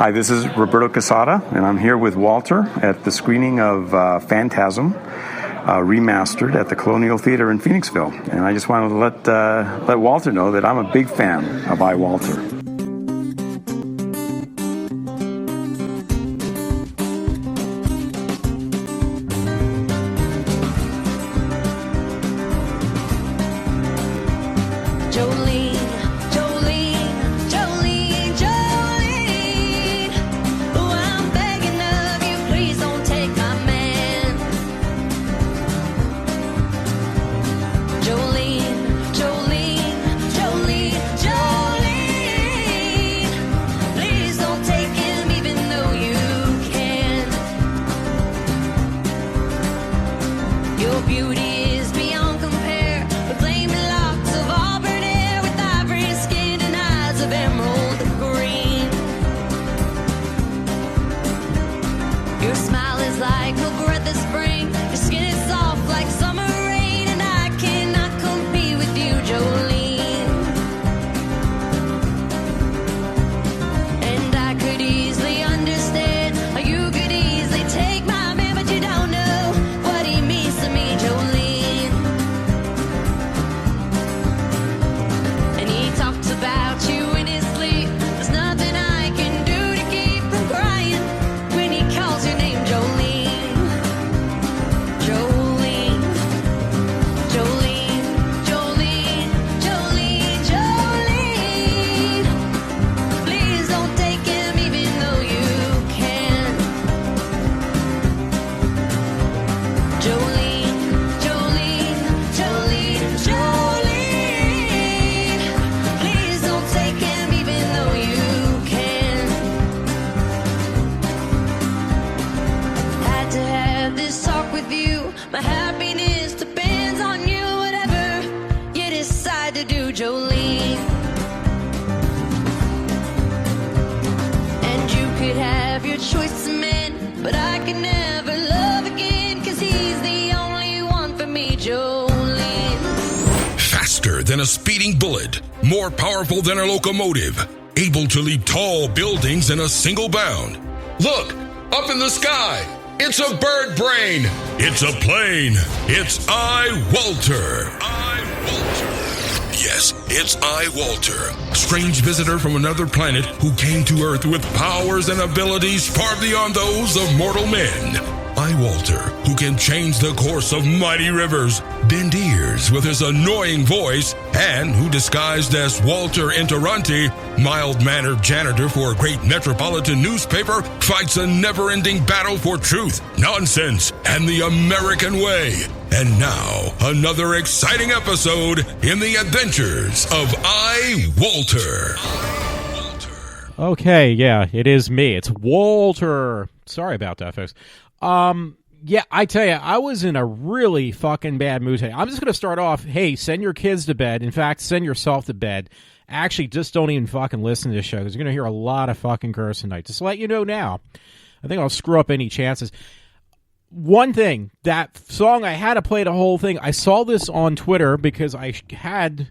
Hi, this is Roberto Casada, and I'm here with Walter at the screening of Phantasm, remastered at the Colonial Theater in Phoenixville. And I just wanted to let Walter know that I'm a big fan of iWalter. Than a speeding bullet, more powerful than a locomotive, able to leap tall buildings in a single bound. Look, up in the sky, it's a bird brain, it's a plane, it's iWalter. Yes, it's iWalter, strange visitor from another planet who came to Earth with powers and abilities far beyond those of mortal men. iWalter, who can change the course of mighty rivers, bend ears with his annoying voice, and who disguised as Walter Interranti, mild-mannered janitor for a great metropolitan newspaper, fights a never-ending battle for truth, nonsense, and the American way. And now, another exciting episode in the adventures of iWalter. Okay, yeah, it is me. It's Walter. Sorry about that, folks. Yeah, I tell you, I was in a really fucking bad mood today. I'm just going to start off, hey, send your kids to bed. In fact, send yourself to bed. Actually, just don't even fucking listen to this show because you're going to hear a lot of fucking curse tonight. Just to let you know now. I think I'll screw up any chances. One thing, that song, I had to play the whole thing. I saw this on Twitter because I had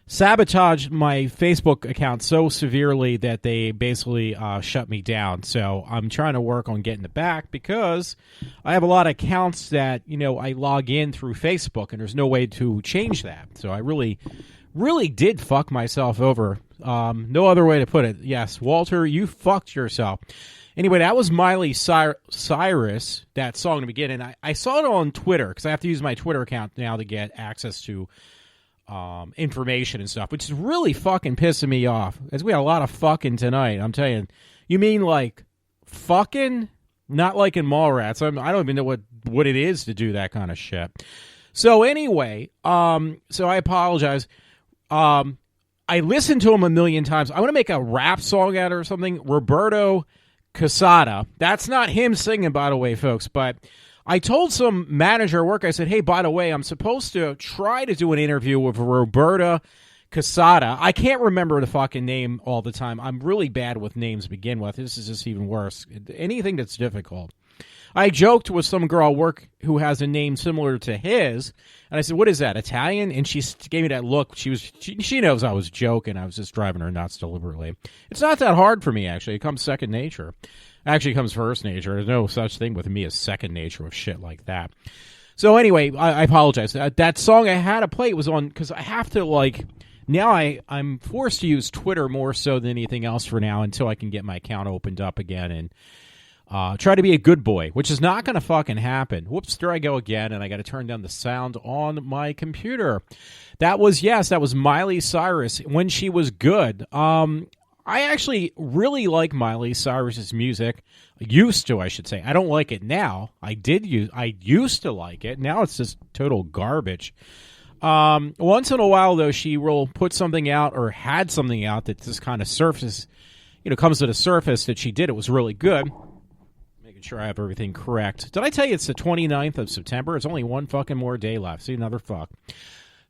sabotaged my Facebook account so severely that they basically shut me down. So I'm trying to work on getting it back because I have a lot of accounts that, you know, I log in through Facebook and there's no way to change that. So I really did fuck myself over. No other way to put it. Yes, Walter, you fucked yourself. Anyway, that was Miley Cyrus, that song to begin. And I saw it on Twitter because I have to use my Twitter account now to get access to information and stuff, which is really fucking pissing me off. As we had a lot of fucking tonight, I'm telling you. You mean like fucking? Not like in Mallrats. I don't even know what it is to do that kind of shit. So anyway, so I apologize. I listened to him a million times. I want to make a rap song out of it or something. Roberto Casada. That's not him singing, by the way, folks, but I told some manager at work, I said, hey, by the way, I'm supposed to try to do an interview with Roberta Casada. I can't remember the fucking name all the time. I'm really bad with names to begin with. This is just even worse. Anything that's difficult. I joked with some girl at work who has a name similar to his, and I said, "What is that, Italian?" And she gave me that look. She knows I was joking. I was just driving her nuts deliberately. It's not that hard for me, actually. It comes second nature. Actually, it comes first nature. There's no such thing with me as second nature with shit like that. So anyway, I apologize. That song I had to play was on because I have to now I'm forced to use Twitter more so than anything else for now until I can get my account opened up again and try to be a good boy, which is not going to fucking happen. Whoops, there I go again, and I got to turn down the sound on my computer. That was Miley Cyrus when she was good. I actually really like Miley Cyrus's music. Used to, I should say. I don't like it now. I used to like it. Now it's just total garbage. Once in a while, though, she will put something out or had something out that just kind of comes to the surface that she did. It was really good. Making sure I have everything correct. Did I tell you it's the 29th of September? It's only one fucking more day left. See, another fuck.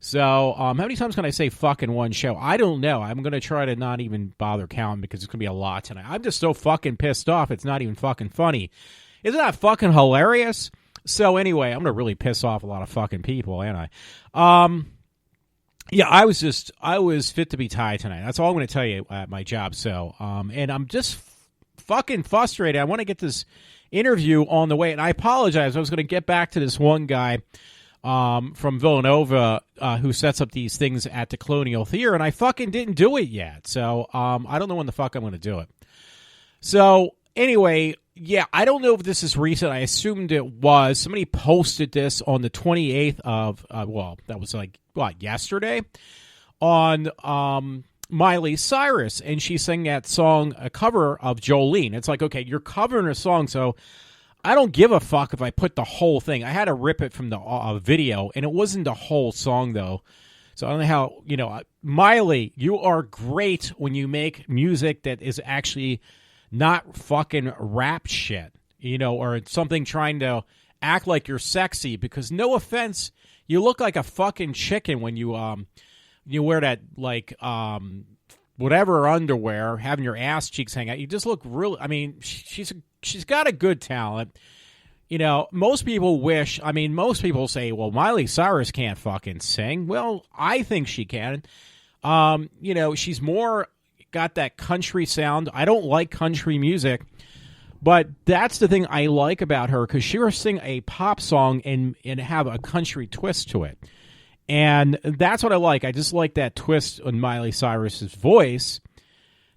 So, how many times can I say fuck in one show? I don't know. I'm going to try to not even bother counting because it's going to be a lot tonight. I'm just so fucking pissed off. It's not even fucking funny. Isn't that fucking hilarious? So, anyway, I'm going to really piss off a lot of fucking people, ain't I? Yeah, I was fit to be tied tonight. That's all I'm going to tell you at my job. So, and I'm just fucking frustrated. I want to get this interview on the way, and I apologize. I was going to get back to this one guy from Villanova who sets up these things at the Colonial Theater, and I fucking didn't do it yet. So, I don't know when the fuck I'm going to do it. So, anyway, yeah, I don't know if this is recent. I assumed it was. Somebody posted this on the 28th of, that was yesterday, on Miley Cyrus, and she sang that song, a cover of Jolene. It's like, okay, you're covering a song, so I don't give a fuck if I put the whole thing. I had to rip it from the video, and it wasn't the whole song, though. So I don't know how, Miley, you are great when you make music that is actually not fucking rap shit, or something trying to act like you're sexy, because no offense, you look like a fucking chicken when you wear that, whatever underwear, having your ass cheeks hang out. You just look really, she's got a good talent. Most people say, well, Miley Cyrus can't fucking sing. Well, I think she can. She's more got that country sound. I don't like country music, but that's the thing I like about her, because she will sing a pop song and have a country twist to it. And that's what I like. I just like that twist on Miley Cyrus's voice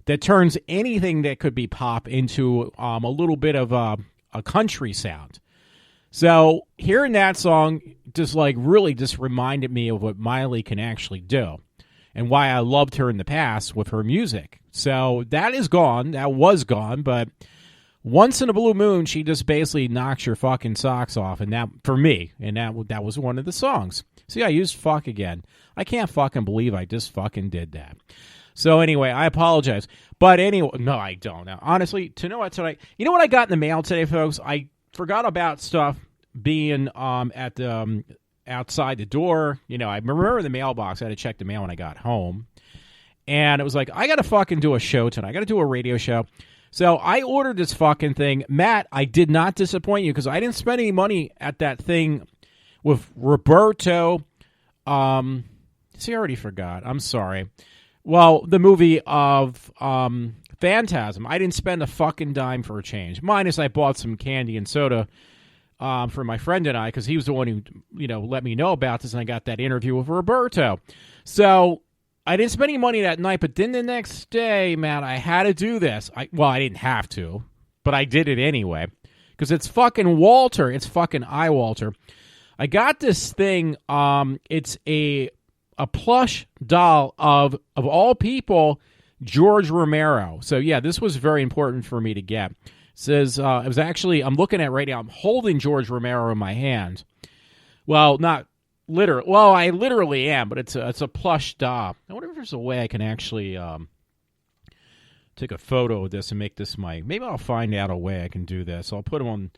that turns anything that could be pop into a little bit of a country sound. So hearing that song just really just reminded me of what Miley can actually do and why I loved her in the past with her music. So that is gone. That was gone. But once in a blue moon, she just basically knocks your fucking socks off. And that, for me, and that was one of the songs. See, I used fuck again. I can't fucking believe I just fucking did that. So anyway, I apologize. But anyway, no, I don't. Now, honestly, tonight, you know what I got in the mail today, folks? I forgot about stuff being at the outside the door. I remember the mailbox. I had to check the mail when I got home. And it was like, I got to fucking do a show tonight. I got to do a radio show. So I ordered this fucking thing. Matt, I did not disappoint you, because I didn't spend any money at that thing with Roberto. See, I already forgot. I'm sorry. Well, the movie of Phantasm. I didn't spend a fucking dime for a change. Minus I bought some candy and soda for my friend and I, because he was the one who, let me know about this, and I got that interview with Roberto. So I didn't spend any money that night, but then the next day, man, I had to do this. I didn't have to, but I did it anyway, because it's fucking Walter. It's fucking iWalter. I got this thing. It's a plush doll of all people, George Romero. So yeah, this was very important for me to get. It says it was actually, I'm looking at it right now. I'm holding George Romero in my hand. Well, not literally. Well, I literally am, but it's a plush doll. I wonder if there's a way I can actually take a photo of this and make this my. Maybe I'll find out a way I can do this. I'll put them on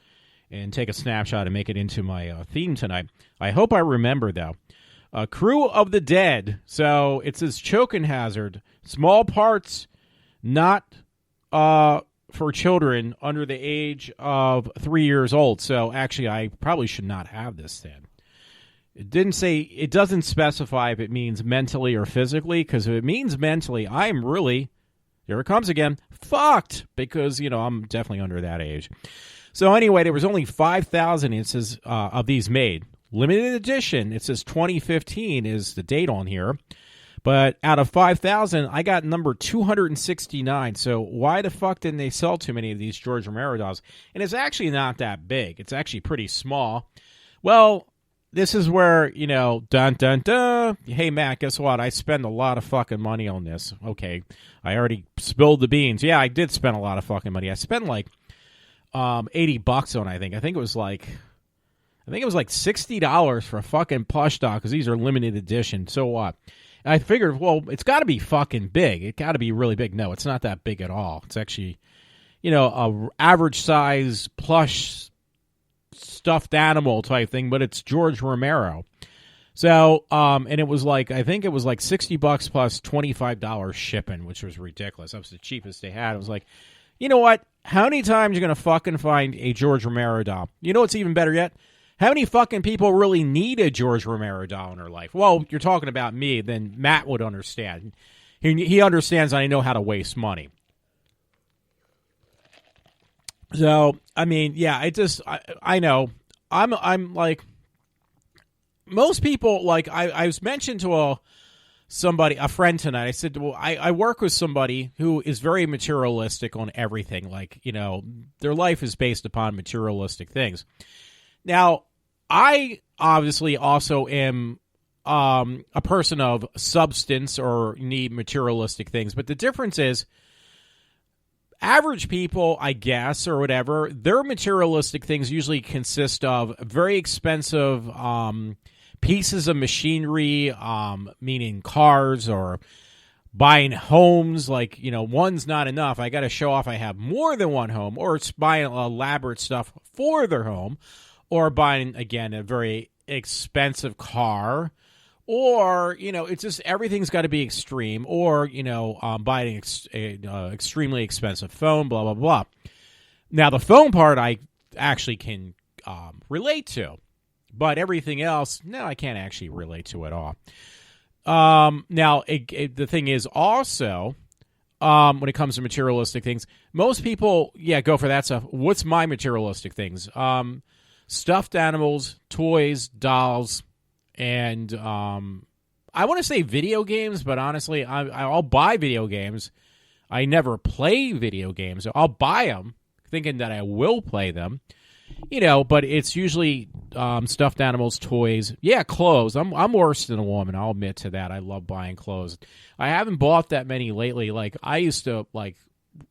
and take a snapshot and make it into my theme tonight. I hope I remember, though. Crew of the Dead. So it says choking hazard. Small parts not for children under the age of 3 years old. So actually, I probably should not have this then. It doesn't specify if it means mentally or physically, because if it means mentally, I'm really, here it comes again, fucked, because, I'm definitely under that age. So anyway, there was only 5,000 instances of these made. Limited edition, it says 2015 is the date on here. But out of 5,000, I got number 269. So why the fuck didn't they sell too many of these George Romero dolls? And it's actually not that big. It's actually pretty small. Well, this is where, dun, dun, dun. Hey, Matt, guess what? I spend a lot of fucking money on this. Okay, I already spilled the beans. Yeah, I did spend a lot of fucking money. I spent like $80 on it, I think. I think it was like $60 for a fucking plush doll because these are limited edition. So what? I figured, well, it's got to be fucking big. It got to be really big. No, it's not that big at all. It's actually, a average size plush stuffed animal type thing, but it's George Romero. So, and it was like, I think it was like $60 plus $25 shipping, which was ridiculous. That was the cheapest they had. I was like, you know what? How many times are you going to fucking find a George Romero doll? You know what's even better yet? How many fucking people really need a George Romero doll in their life? Well, you're talking about me, then Matt would understand. He understands I know how to waste money. So, I mean, yeah, I know. I'm like, most people, like, I was mentioned to a friend tonight. I said, well, I work with somebody who is very materialistic on everything. Like, their life is based upon materialistic things. Now, I obviously also am a person of substance or need materialistic things, but the difference is average people, I guess, or whatever, their materialistic things usually consist of very expensive pieces of machinery, meaning cars or buying homes. Like, one's not enough. I got to show off I have more than one home, or it's buying elaborate stuff for their home, or buying, again, a very expensive car. Or, it's just everything's got to be extreme. Or, buying an extremely expensive phone, blah, blah, blah. Now, the phone part I actually can relate to. But everything else, no, I can't actually relate to at all. Now, the thing is also, when it comes to materialistic things, most people, go for that stuff. What's my materialistic things? Stuffed animals, toys, dolls, and I want to say video games, but honestly, I'll buy video games. I never play video games. I'll buy them thinking that I will play them, but it's usually stuffed animals, toys. Yeah, clothes. I'm worse than a woman. I'll admit to that. I love buying clothes. I haven't bought that many lately. Like, I used to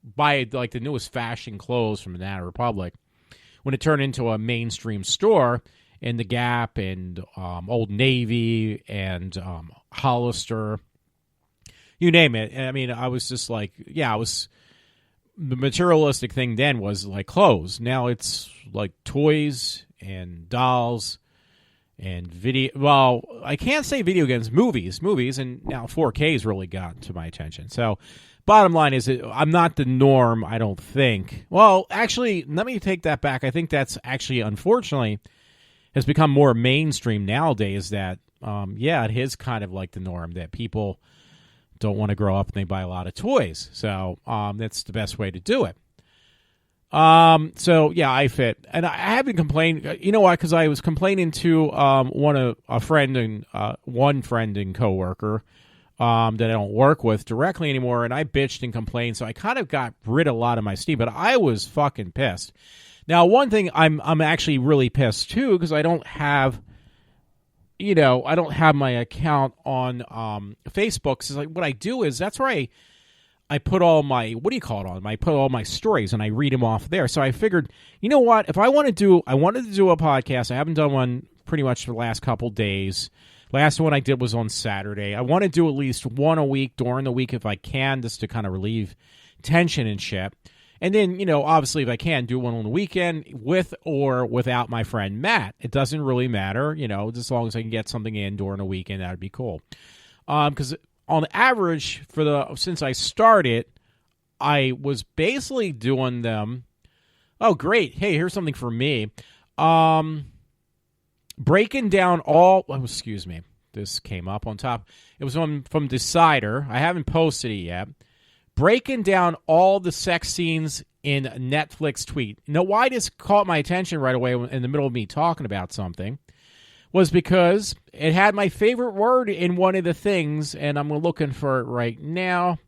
buy the newest fashion clothes from Banana Republic when it turned into a mainstream store. In the Gap and Old Navy and Hollister, you name it. I mean, I was just like, the materialistic thing then was like clothes. Now it's like toys and dolls and video. Well, I can't say video games, movies, and now 4K's really gotten to my attention. So, bottom line is, I'm not the norm, I don't think. Well, actually, let me take that back. I think that's actually, unfortunately, has become more mainstream nowadays that, it is kind of like the norm that people don't want to grow up and they buy a lot of toys. So that's the best way to do it. I fit. And I haven't complained. You know why? Because I was complaining to one friend and coworker that I don't work with directly anymore, and I bitched and complained, so I kind of got rid of a lot of my steam, but I was fucking pissed. Now, one thing I'm actually really pissed too, because I don't have my account on Facebook. So like, what I do is that's where I put all my, I put all my stories and I read them off there. So I figured, you know what, if I wanted to do a podcast, I haven't done one pretty much for the last couple days. Last one I did was on Saturday. I want to do at least one a week during the week if I can, just to kind of relieve tension and shit. And then, obviously, if I can, do one on the weekend with or without my friend Matt. It doesn't really matter, just as long as I can get something in during the weekend, that would be cool. Because on average, since I started, I was basically doing them. Oh, great. Hey, here's something for me. Breaking down all... Oh, excuse me. This came up on top. It was from Decider. I haven't posted it yet. Breaking down all the sex scenes in Netflix tweet. Now, why this caught my attention right away in the middle of me talking about something was because it had my favorite word in one of the things, and I'm looking for it right now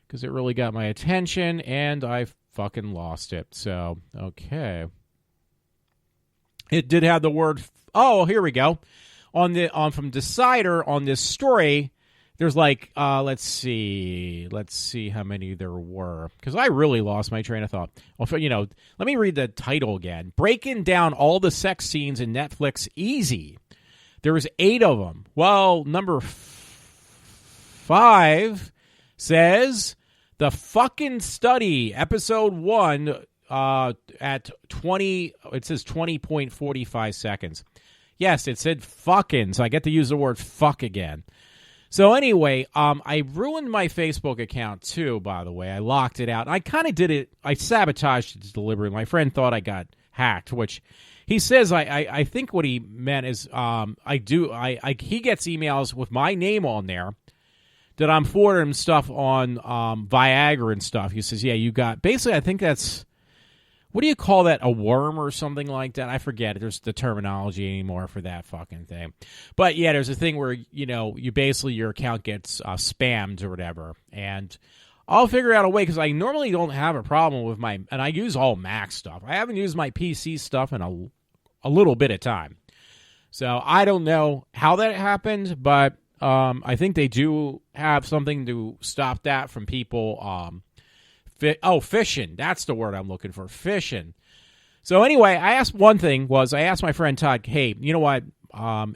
because it really got my attention, and I fucking lost it. So, okay. It did have the word... Oh, here we go. From Decider on this story, there's like, let's see how many there were, because I really lost my train of thought. Well, let me read the title again. Breaking down all the sex scenes in Netflix easy. There was 8 of them. Well, number 5 says the fucking study, episode 1, at 20. It says 20.45 seconds. Yes, it said fucking, so I get to use the word fuck again. So anyway, I ruined my Facebook account too, by the way. I locked it out. I kind of did it. I sabotaged it deliberately. My friend thought I got hacked, which he says I think what he meant is he gets emails with my name on there that I'm forwarding him stuff on Viagra and stuff. He says, yeah, you got... Basically, I think that's... What do you call that? A worm or something like that? I forget. There's the terminology anymore for that fucking thing. But yeah, there's a thing where, you basically, your account gets spammed or whatever. And I'll figure out a way, because I normally don't have a problem with and I use all Mac stuff. I haven't used my PC stuff in a little bit of time. So I don't know how that happened, but I think they do have something to stop that from people... phishing. That's the word I'm looking for. Phishing. So anyway, I asked my friend Todd, hey, you know what?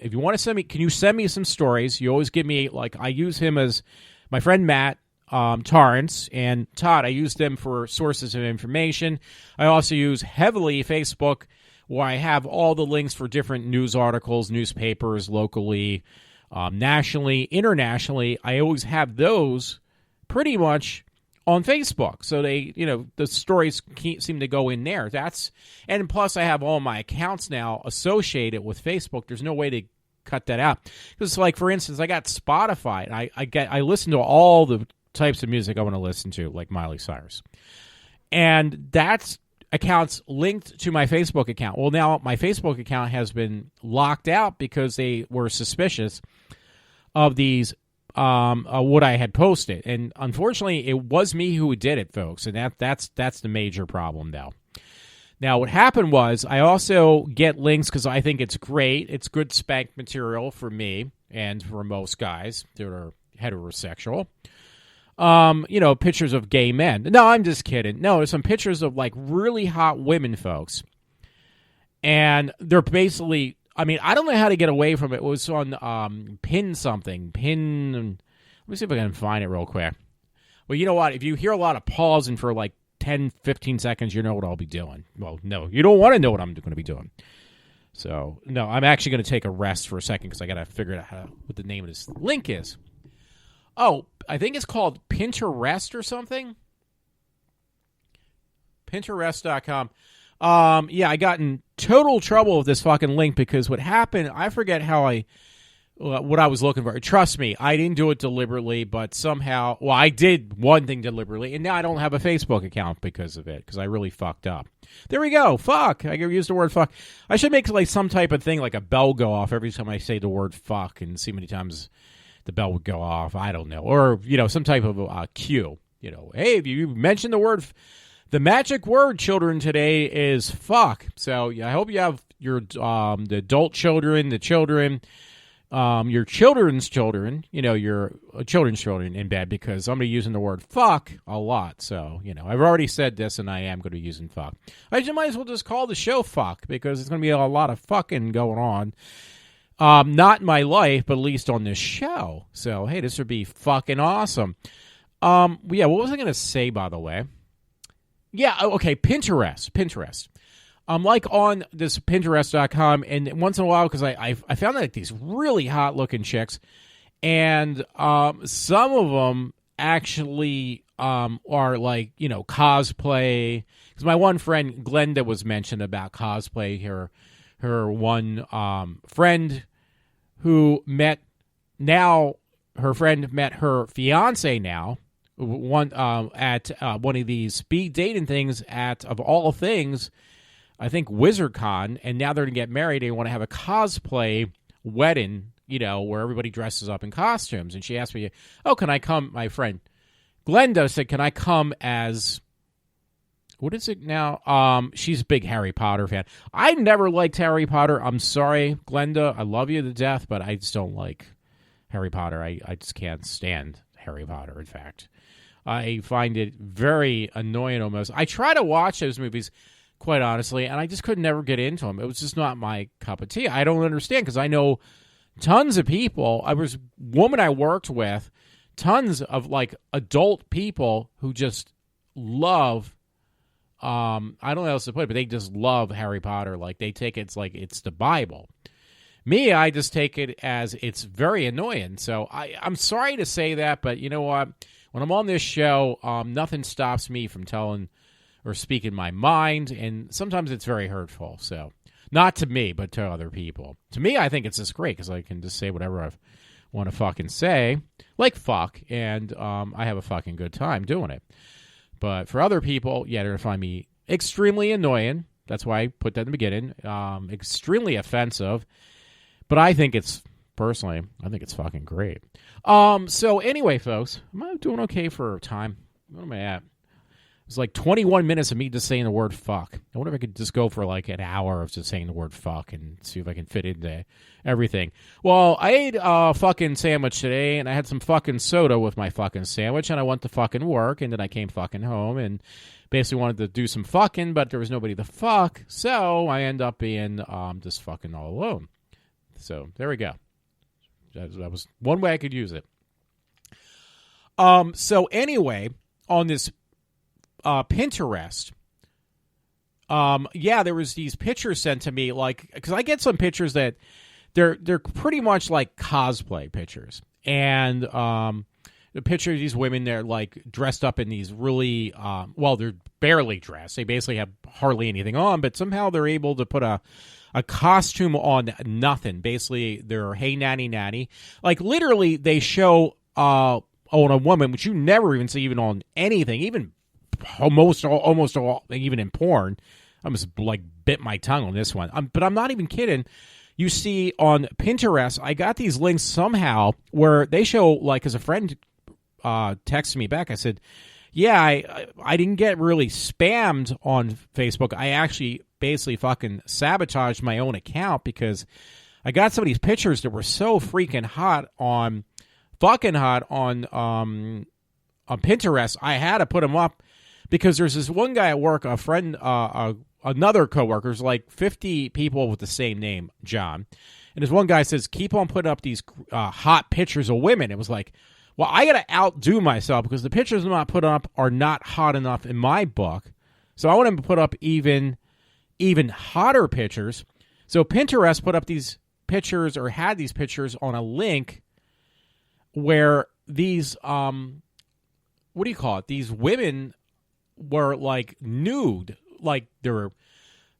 If you want to send me, can you send me some stories? You always give me, I use him as my friend Matt Torrance and Todd. I use them for sources of information. I also use heavily Facebook, where I have all the links for different news articles, newspapers, locally, nationally, internationally. I always have those pretty much on Facebook, so they, the stories seem to go in there. And plus I have all my accounts now associated with Facebook. There's no way to cut that out, because for instance, I got Spotify. I listen to all the types of music I want to listen to, like Miley Cyrus, and that's accounts linked to my Facebook account. Well, now my Facebook account has been locked out because they were suspicious of these. What I had posted, and unfortunately, it was me who did it, folks, and that's the major problem now. Now, what happened was I also get links because I think it's great. It's good spank material for me and for most guys that are heterosexual. Pictures of gay men. No, I'm just kidding. No, there's some pictures of really hot women, folks, and they're basically. I mean, I don't know how to get away from it. It was on Pin something. Let me see if I can find it real quick. Well, you know what? If you hear a lot of pausing for 10, 15 seconds, you know what I'll be doing. Well, no, you don't want to know what I'm going to be doing. So, no, I'm actually going to take a rest for a second because I got to figure out what the name of this link is. Oh, I think it's called Pinterest or something. Pinterest.com. I got in total trouble with this fucking link because what happened, I forget what I was looking for. Trust me, I didn't do it deliberately, but somehow, I did one thing deliberately, and now I don't have a Facebook account because of it, because I really fucked up. There we go. Fuck. I used the word fuck. I should make some type of thing, like a bell go off every time I say the word fuck and see how many times the bell would go off. I don't know. Or, some type of cue. Hey, if you mention the word... The magic word, children, today is fuck. So I hope you have your the adult children, the children, your children's children, your children's children in bed, because I'm going to be using the word fuck a lot. So, I've already said this, and I am going to be using fuck. I might as well just call the show fuck, because it's going to be a lot of fucking going on. Not in my life, but at least on this show. So, hey, this would be fucking awesome. What was I going to say, by the way? Yeah, okay, Pinterest. I'm on this Pinterest.com, and once in a while, because I found these really hot looking chicks, and some of them actually are like, cosplay. Because my one friend Glenda was mentioned about cosplay. Her one friend who met now. Her friend met her fiance now. At one of these speed dating things of all things, I think WizardCon, and now they're going to get married. They want to have a cosplay wedding, where everybody dresses up in costumes. And she asked me, "Oh, can I come?" My friend Glenda said, "Can I come as?" What is it now? She's a big Harry Potter fan. I never liked Harry Potter. I'm sorry, Glenda. I love you to death, but I just don't like Harry Potter. I just can't stand Harry Potter, in fact. I find it very annoying almost. I try to watch those movies, quite honestly, and I just could never get into them. It was just not my cup of tea. I don't understand, because I know tons of people. Woman I worked with, tons of like adult people who just love, I don't know how else to put it, but they just love Harry Potter. Like they take it's like it's the Bible. Me, I just take it as it's very annoying. So I'm sorry to say that, but you know what? When I'm on this show, nothing stops me from telling or speaking my mind, and sometimes it's very hurtful. So not to me, but to other people. To me, I think it's just great because I can just say whatever I want to fucking say, like fuck, and I have a fucking good time doing it. But for other people, yeah, they're going to find me extremely annoying. That's why I put that in the beginning. Extremely offensive. But I think it's fucking great. So anyway, folks, am I doing okay for time? What am I at? It's like 21 minutes of me just saying the word fuck. I wonder if I could just go for like an hour of just saying the word fuck and see if I can fit into everything. Well, I ate a fucking sandwich today, and I had some fucking soda with my fucking sandwich, and I went to fucking work, and then I came fucking home, and basically wanted to do some fucking, but there was nobody to fuck, so I end up being just fucking all alone. So there we go. That was one way I could use it. So anyway, on this Pinterest, there was these pictures sent to me, like, because I get some pictures that they're pretty much like cosplay pictures, and the picture of these women, they're like dressed up in these really they're barely dressed. They basically have hardly anything on, but somehow they're able to put a costume on nothing. Basically, they're hey nanny nanny. Like literally, they show on a woman, which you never even see even on anything, even almost all, even in porn. I almost like bit my tongue on this one, but I'm not even kidding. You see on Pinterest, I got these links somehow where they show, like, as a friend texted me back, I said, yeah, I didn't get really spammed on Facebook. I actually basically fucking sabotaged my own account because I got some of these pictures that were so freaking hot on Pinterest. I had to put them up because there's this one guy at work, a friend, another coworker. There's like 50 people with the same name, John. And this one guy says, keep on putting up these hot pictures of women. It was like, well, I got to outdo myself because the pictures I'm not putting up are not hot enough in my book. So I want to put up even hotter pictures. So Pinterest put up these pictures, or had these pictures on a link where these, what do you call it? These women were like nude, like their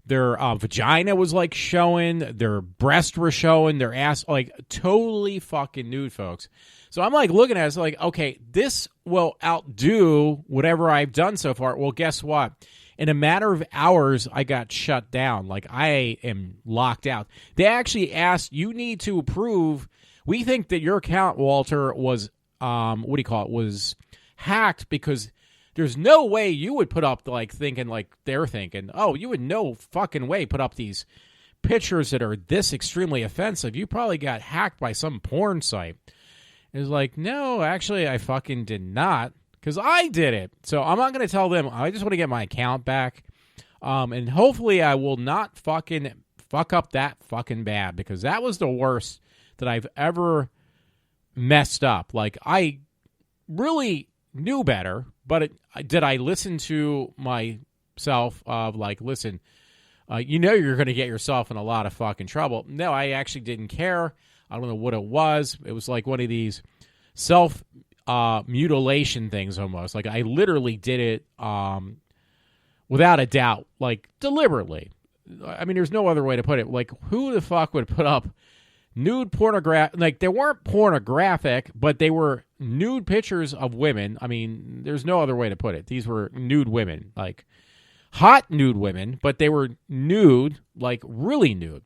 vagina was like showing, their breasts were showing, their ass, like totally fucking nude, folks. So I'm like looking at it, it's like, okay, this will outdo whatever I've done so far. Well, guess what? In a matter of hours, I got shut down. Like, I am locked out. They actually asked, you need to approve. We think that your account, Walter, was, was hacked because there's no way you would put up, like, thinking like they're thinking, oh, you would no fucking way put up these pictures that are this extremely offensive. You probably got hacked by some porn site. It was like, no, actually, I fucking did not, because I did it. So I'm not going to tell them. I just want to get my account back. And hopefully I will not fucking fuck up that fucking bad, because that was the worst that I've ever messed up. Like, I really knew better, but did I listen to myself of, like, listen, you're going to get yourself in a lot of fucking trouble. No, I actually didn't care. I don't know what it was. It was like one of these self mutilation things almost. Like I literally did it without a doubt, like deliberately. I mean, there's no other way to put it. Like, who the fuck would put up nude pornographic? Like, they weren't pornographic, but they were nude pictures of women. I mean, there's no other way to put it. These were nude women, like hot nude women, but they were nude, like really nude.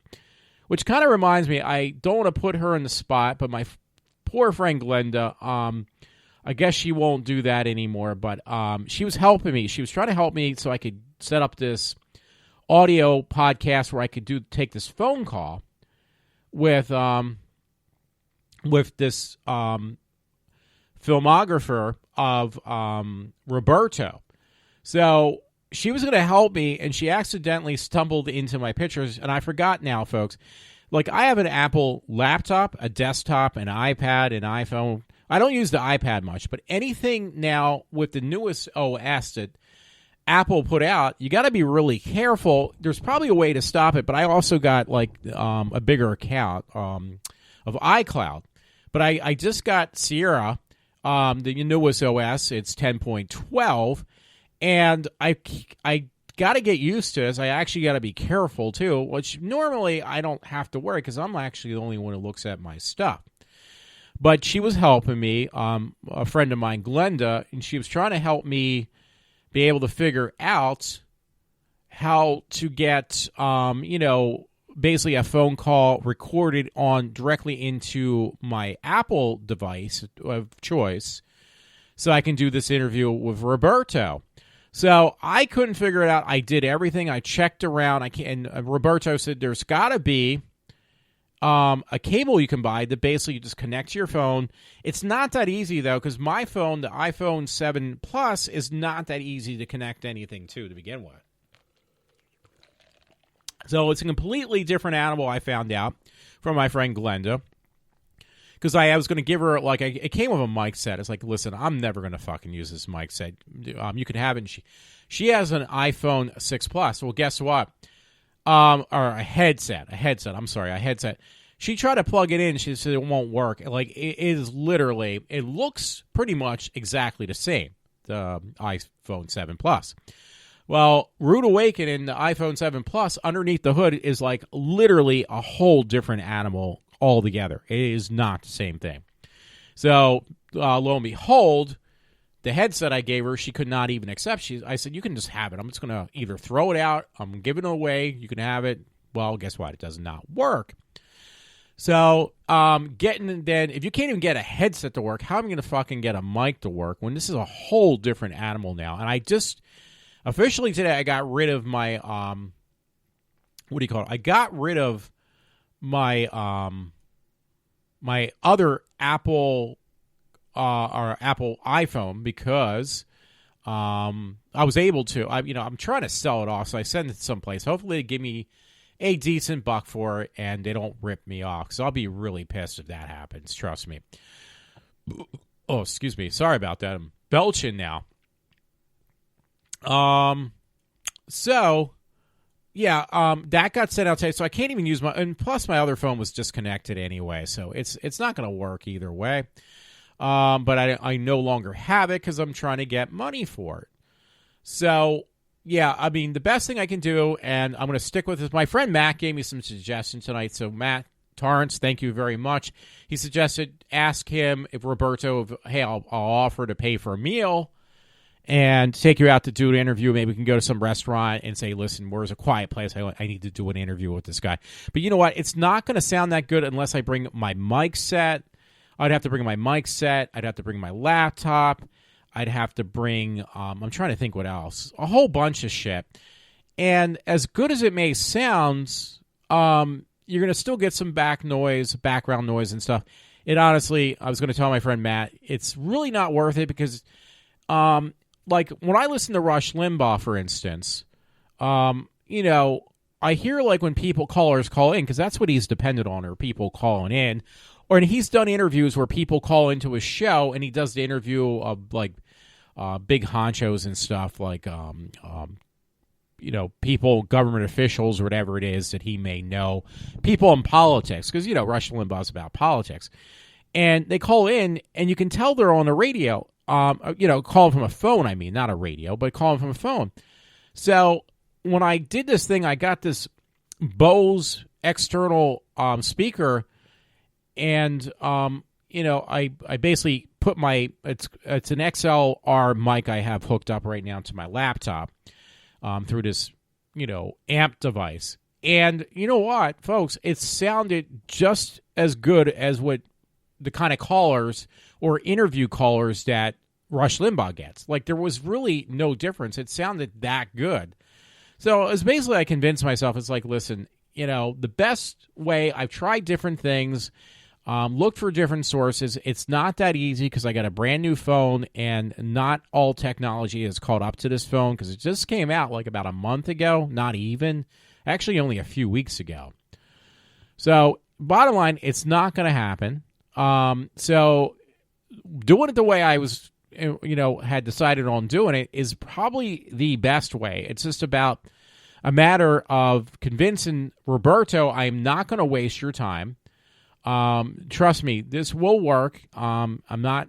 Which kind of reminds me, I don't want to put her in the spot, but my poor friend Glenda, I guess she won't do that anymore, but she was helping me. She was trying to help me so I could set up this audio podcast where I could take this phone call with this filmographer of Roberto. So she was going to help me, and she accidentally stumbled into my pictures, and I forgot now, folks. Like, I have an Apple laptop, a desktop, an iPad, an iPhone. I don't use the iPad much, but anything now with the newest OS that Apple put out, you got to be really careful. There's probably a way to stop it, but I also got like a bigger account of iCloud. But I just got Sierra, the newest OS. It's 10.12, and I got to get used to this. I actually got to be careful too, which normally I don't have to worry because I'm actually the only one who looks at my stuff. But she was helping me, a friend of mine, Glenda, and she was trying to help me be able to figure out how to get, basically a phone call recorded on directly into my Apple device of choice so I can do this interview with Roberto. So I couldn't figure it out. I did everything. I checked around. And Roberto said there's got to be a cable you can buy that basically you just connect to your phone. It's not that easy, though, because my phone, the iPhone 7 Plus, is not that easy to connect anything to begin with. So it's a completely different animal, I found out from my friend Glenda. Because I was going to give her, like, it came with a mic set. It's like, listen, I'm never going to fucking use this mic set. You can have it. And she has an iPhone 6 Plus. Well, guess what? Or a headset. She tried to plug it in. She said it won't work. Like, it is literally, it looks pretty much exactly the same, the iPhone 7 Plus. Well, rude awakening, the iPhone 7 Plus, underneath the hood is like literally a whole different animal altogether. It is not the same thing. So, lo and behold, the headset I gave her, she could not even accept. I said, you can just have it. I'm just going to either throw it out. I'm giving it away. You can have it. Well, guess what? It does not work. So, if you can't even get a headset to work, how am I going to fucking get a mic to work when this is a whole different animal now? And I just, officially today, I got rid of my, I got rid of my, my other Apple or Apple iPhone because I was able to. I'm trying to sell it off, so I send it someplace. Hopefully, they give me a decent buck for it, and they don't rip me off. Because I'll be really pissed if that happens. Trust me. Oh, excuse me. Sorry about that. I'm belching now. That got sent out today, so I can't even use and plus my other phone was disconnected anyway, so it's not going to work either way. But I no longer have it because I'm trying to get money for it. So, yeah, I mean, the best thing I can do, and I'm going to stick with this. My friend Matt gave me some suggestions tonight. So, Matt Torrance, thank you very much. He suggested ask him if Roberto, I'll offer to pay for a meal and take you out to do an interview. Maybe we can go to some restaurant and say, listen, where's a quiet place? I need to do an interview with this guy. But you know what? It's not going to sound that good unless I bring my mic set. I'd have to bring my mic set. I'd have to bring my laptop. I'd have to bring, I'm trying to think what else. A whole bunch of shit. And as good as it may sound, you're going to still get some background noise and stuff. It honestly, I was going to tell my friend Matt, it's really not worth it because, like, when I listen to Rush Limbaugh, for instance, I hear, like, when callers call in, because that's what he's dependent on, are people calling in. Or and he's done interviews where people call into his show, and he does the interview of, like, big honchos and stuff, like, people, government officials, or whatever it is that he may know. People in politics, because, Rush Limbaugh's about politics. and they call in, and you can tell they're on the radio. Call from a phone, I mean, not a radio, but call from a phone. So when I did this thing, I got this Bose external speaker, and I basically put it's an XLR mic I have hooked up right now to my laptop through this amp device. And you know what, folks? It sounded just as good as what the kind of callers or interview callers that Rush Limbaugh gets. Like, there was really no difference. It sounded that good. So it's basically, I convinced myself, it's like, listen, the best way, I've tried different things, looked for different sources. It's not that easy because I got a brand new phone, and not all technology is caught up to this phone because it just came out like about a month ago, not even. Actually, only a few weeks ago. So, bottom line, it's not going to happen. So, doing it the way I was, had decided on doing it is probably the best way. It's just about a matter of convincing Roberto, I'm not going to waste your time. Trust me, this will work. I'm not,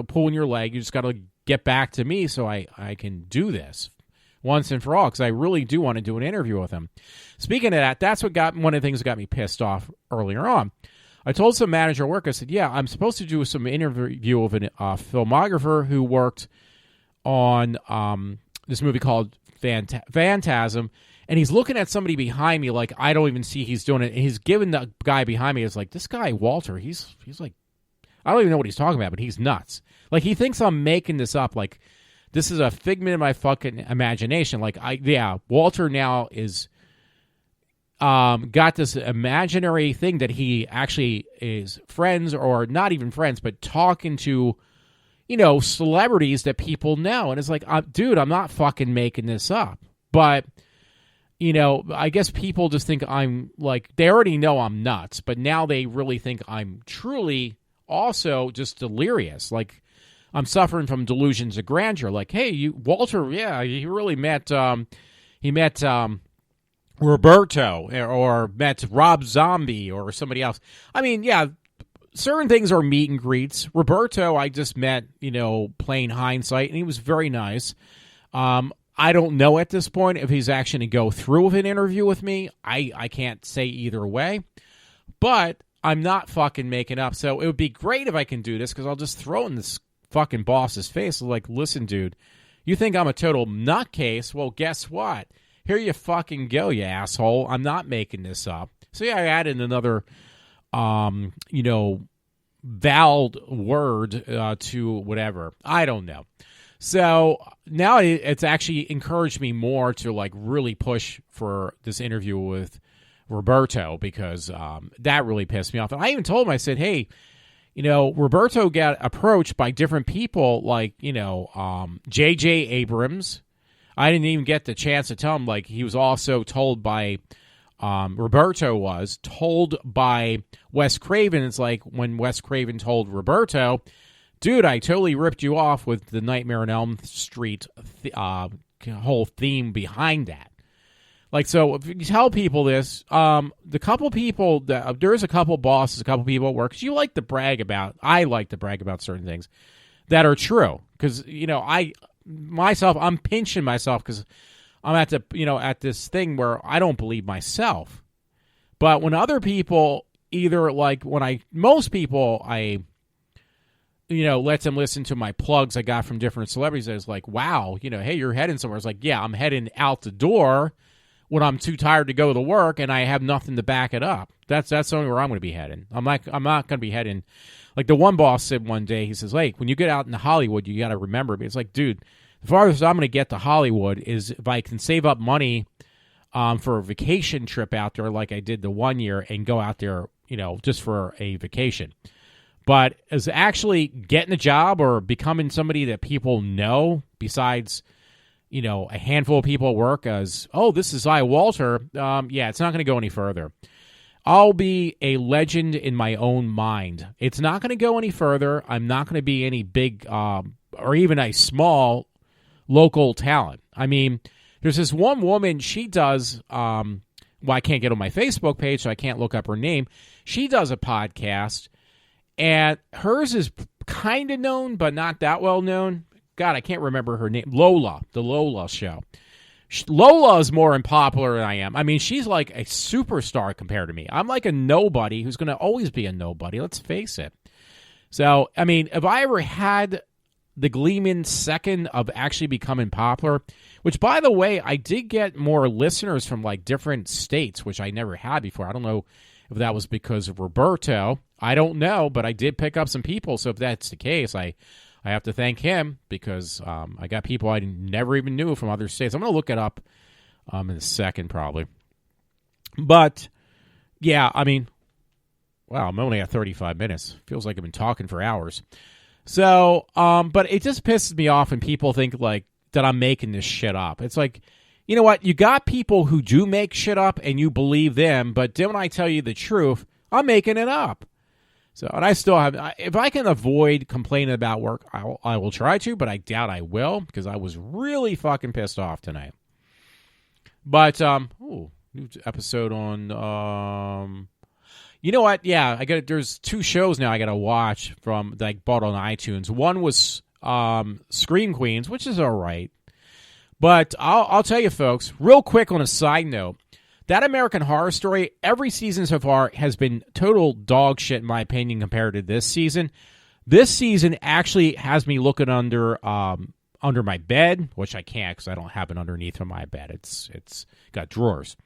pulling your leg. You just got to get back to me so I can do this once and for all, because I really do want to do an interview with him. Speaking of that, that's one of the things that got me pissed off earlier on. I told some manager at work, I said, yeah, I'm supposed to do some interview of a filmographer who worked on this movie called Phantasm, and he's looking at somebody behind me like I don't even see he's doing it, and he's giving the guy behind me, it's like, this guy, Walter, he's like, I don't even know what he's talking about, but he's nuts. Like, he thinks I'm making this up, like, this is a figment of my fucking imagination. Like, Walter now is got this imaginary thing that he actually is friends, or not even friends, but talking to, celebrities that people know. And it's like, dude, I'm not fucking making this up. But, I guess people just think I'm like, they already know I'm nuts, but now they really think I'm truly also just delirious. Like, I'm suffering from delusions of grandeur. Like, hey, Walter, yeah, he really met Roberto, or met Rob Zombie or somebody else. I mean, yeah, certain things are meet and greets. Roberto, I just met, plain hindsight, and he was very nice. I don't know at this point if he's actually going to go through with an interview with me. I can't say either way, but I'm not fucking making up. So it would be great if I can do this, because I'll just throw in this fucking boss's face. Like, listen, dude, you think I'm a total nutcase? Well, guess what? Here you fucking go, you asshole. I'm not making this up. So yeah, I added another, vowed word to whatever. I don't know. So now it's actually encouraged me more to like really push for this interview with Roberto, because that really pissed me off. And I even told him, I said, hey, Roberto got approached by different people, like, J.J. Abrams. I didn't even get the chance to tell him, like, he was also told by, Roberto was told by Wes Craven. It's like when Wes Craven told Roberto, dude, I totally ripped you off with the Nightmare on Elm Street whole theme behind that. Like, so if you tell people this, the couple people that there's a couple bosses, a couple people at work, 'cause I like to brag about certain things that are true. Because, I'm pinching myself because I'm at this thing where I don't believe myself. But when other people, either like most people, let them listen to my plugs I got from different celebrities. I was like, wow, hey, you're heading somewhere. It's like, yeah, I'm heading out the door when I'm too tired to go to work and I have nothing to back it up. That's only where I'm going to be heading. I'm not going to be heading. Like the one boss said one day, he says, like, when you get out into Hollywood, you got to remember me. It's like, dude, the farthest I'm going to get to Hollywood is if I can save up money for a vacation trip out there like I did the 1 year and go out there, just for a vacation. But as actually getting a job or becoming somebody that people know besides, a handful of people at work as, oh, this is iWalter, it's not going to go any further. I'll be a legend in my own mind. It's not going to go any further. I'm not going to be any big or even a small local talent. I mean, there's this one woman, she does, I can't get on my Facebook page, so I can't look up her name. She does a podcast, And hers is kind of known, but not that well known. God, I can't remember her name. Lola, the Lola show. Lola is more unpopular than I am. I mean, she's like a superstar compared to me. I'm like a nobody who's going to always be a nobody. Let's face it. So, I mean, if I ever had the gleaming second of actually becoming popular, which, by the way, I did get more listeners from like different states, which I never had before. I don't know if that was because of Roberto. I don't know, but I did pick up some people. So if that's the case, I have to thank him because I got people I never even knew from other states. I'm going to look it up in a second probably. But, yeah, I mean, wow, I'm only at 35 minutes. Feels like I've been talking for hours. So, but it just pisses me off when people think like that I'm making this shit up. It's like, you know what? You got people who do make shit up and you believe them, but then when I tell you the truth, I'm making it up. So, and I still have, if I can avoid complaining about work, I will try to, but I doubt I will because I was really fucking pissed off tonight. But, new episode on, you know what? Yeah, there's 2 shows now I got to watch from that I bought on iTunes. One was Scream Queens, which is all right. But I'll tell you, folks, real quick on a side note, that American Horror Story, every season so far has been total dog shit, in my opinion, compared to this season. This season actually has me looking under my bed, which I can't because I don't have it underneath my bed. It's got drawers.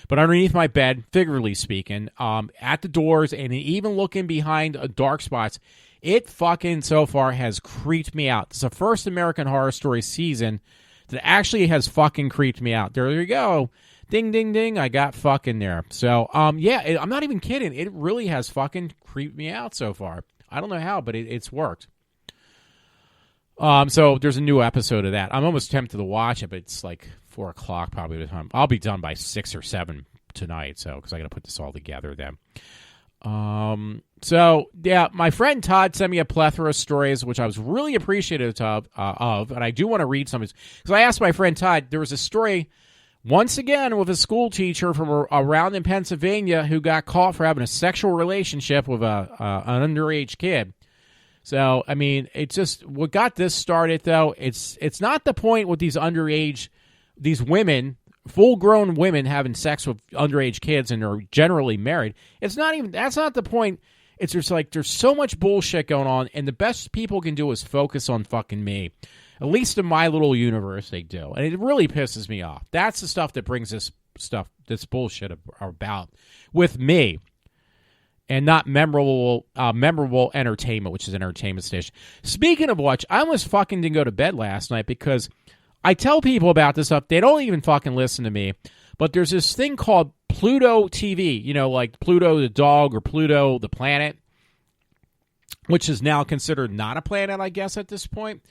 But underneath my bed, figuratively speaking, at the doors and even looking behind dark spots, it fucking so far has creeped me out. It's the first American Horror Story season that actually has fucking creeped me out. There you go. Ding, ding, ding. I got fucking there. So, yeah, I'm not even kidding. It really has fucking creeped me out so far. I don't know how, but it's worked. So there's a new episode of that. I'm almost tempted to watch it, but it's like 4 o'clock probably by the time. I'll be done by 6 or 7 tonight, so because I got to put this all together then. So yeah, my friend Todd sent me a plethora of stories, which I was really appreciative of, and I do want to read some of these because I asked my friend Todd. There was a story once again with a school teacher from around in Pennsylvania who got caught for having a sexual relationship with an underage kid. So, I mean, it's just what got this started, though. It's not the point with these women, full-grown women having sex with underage kids and are generally married. That's not the point. It's just like there's so much bullshit going on, and the best people can do is focus on fucking me. At least in my little universe, they do. And it really pisses me off. That's the stuff that brings this bullshit about with me. And not memorable entertainment, which is an entertainment station. Speaking of which, I almost fucking didn't go to bed last night because I tell people about this stuff. They don't even fucking listen to me. But there's this thing called Pluto TV. You know, like Pluto the dog or Pluto the planet, which is now considered not a planet, I guess, at this point.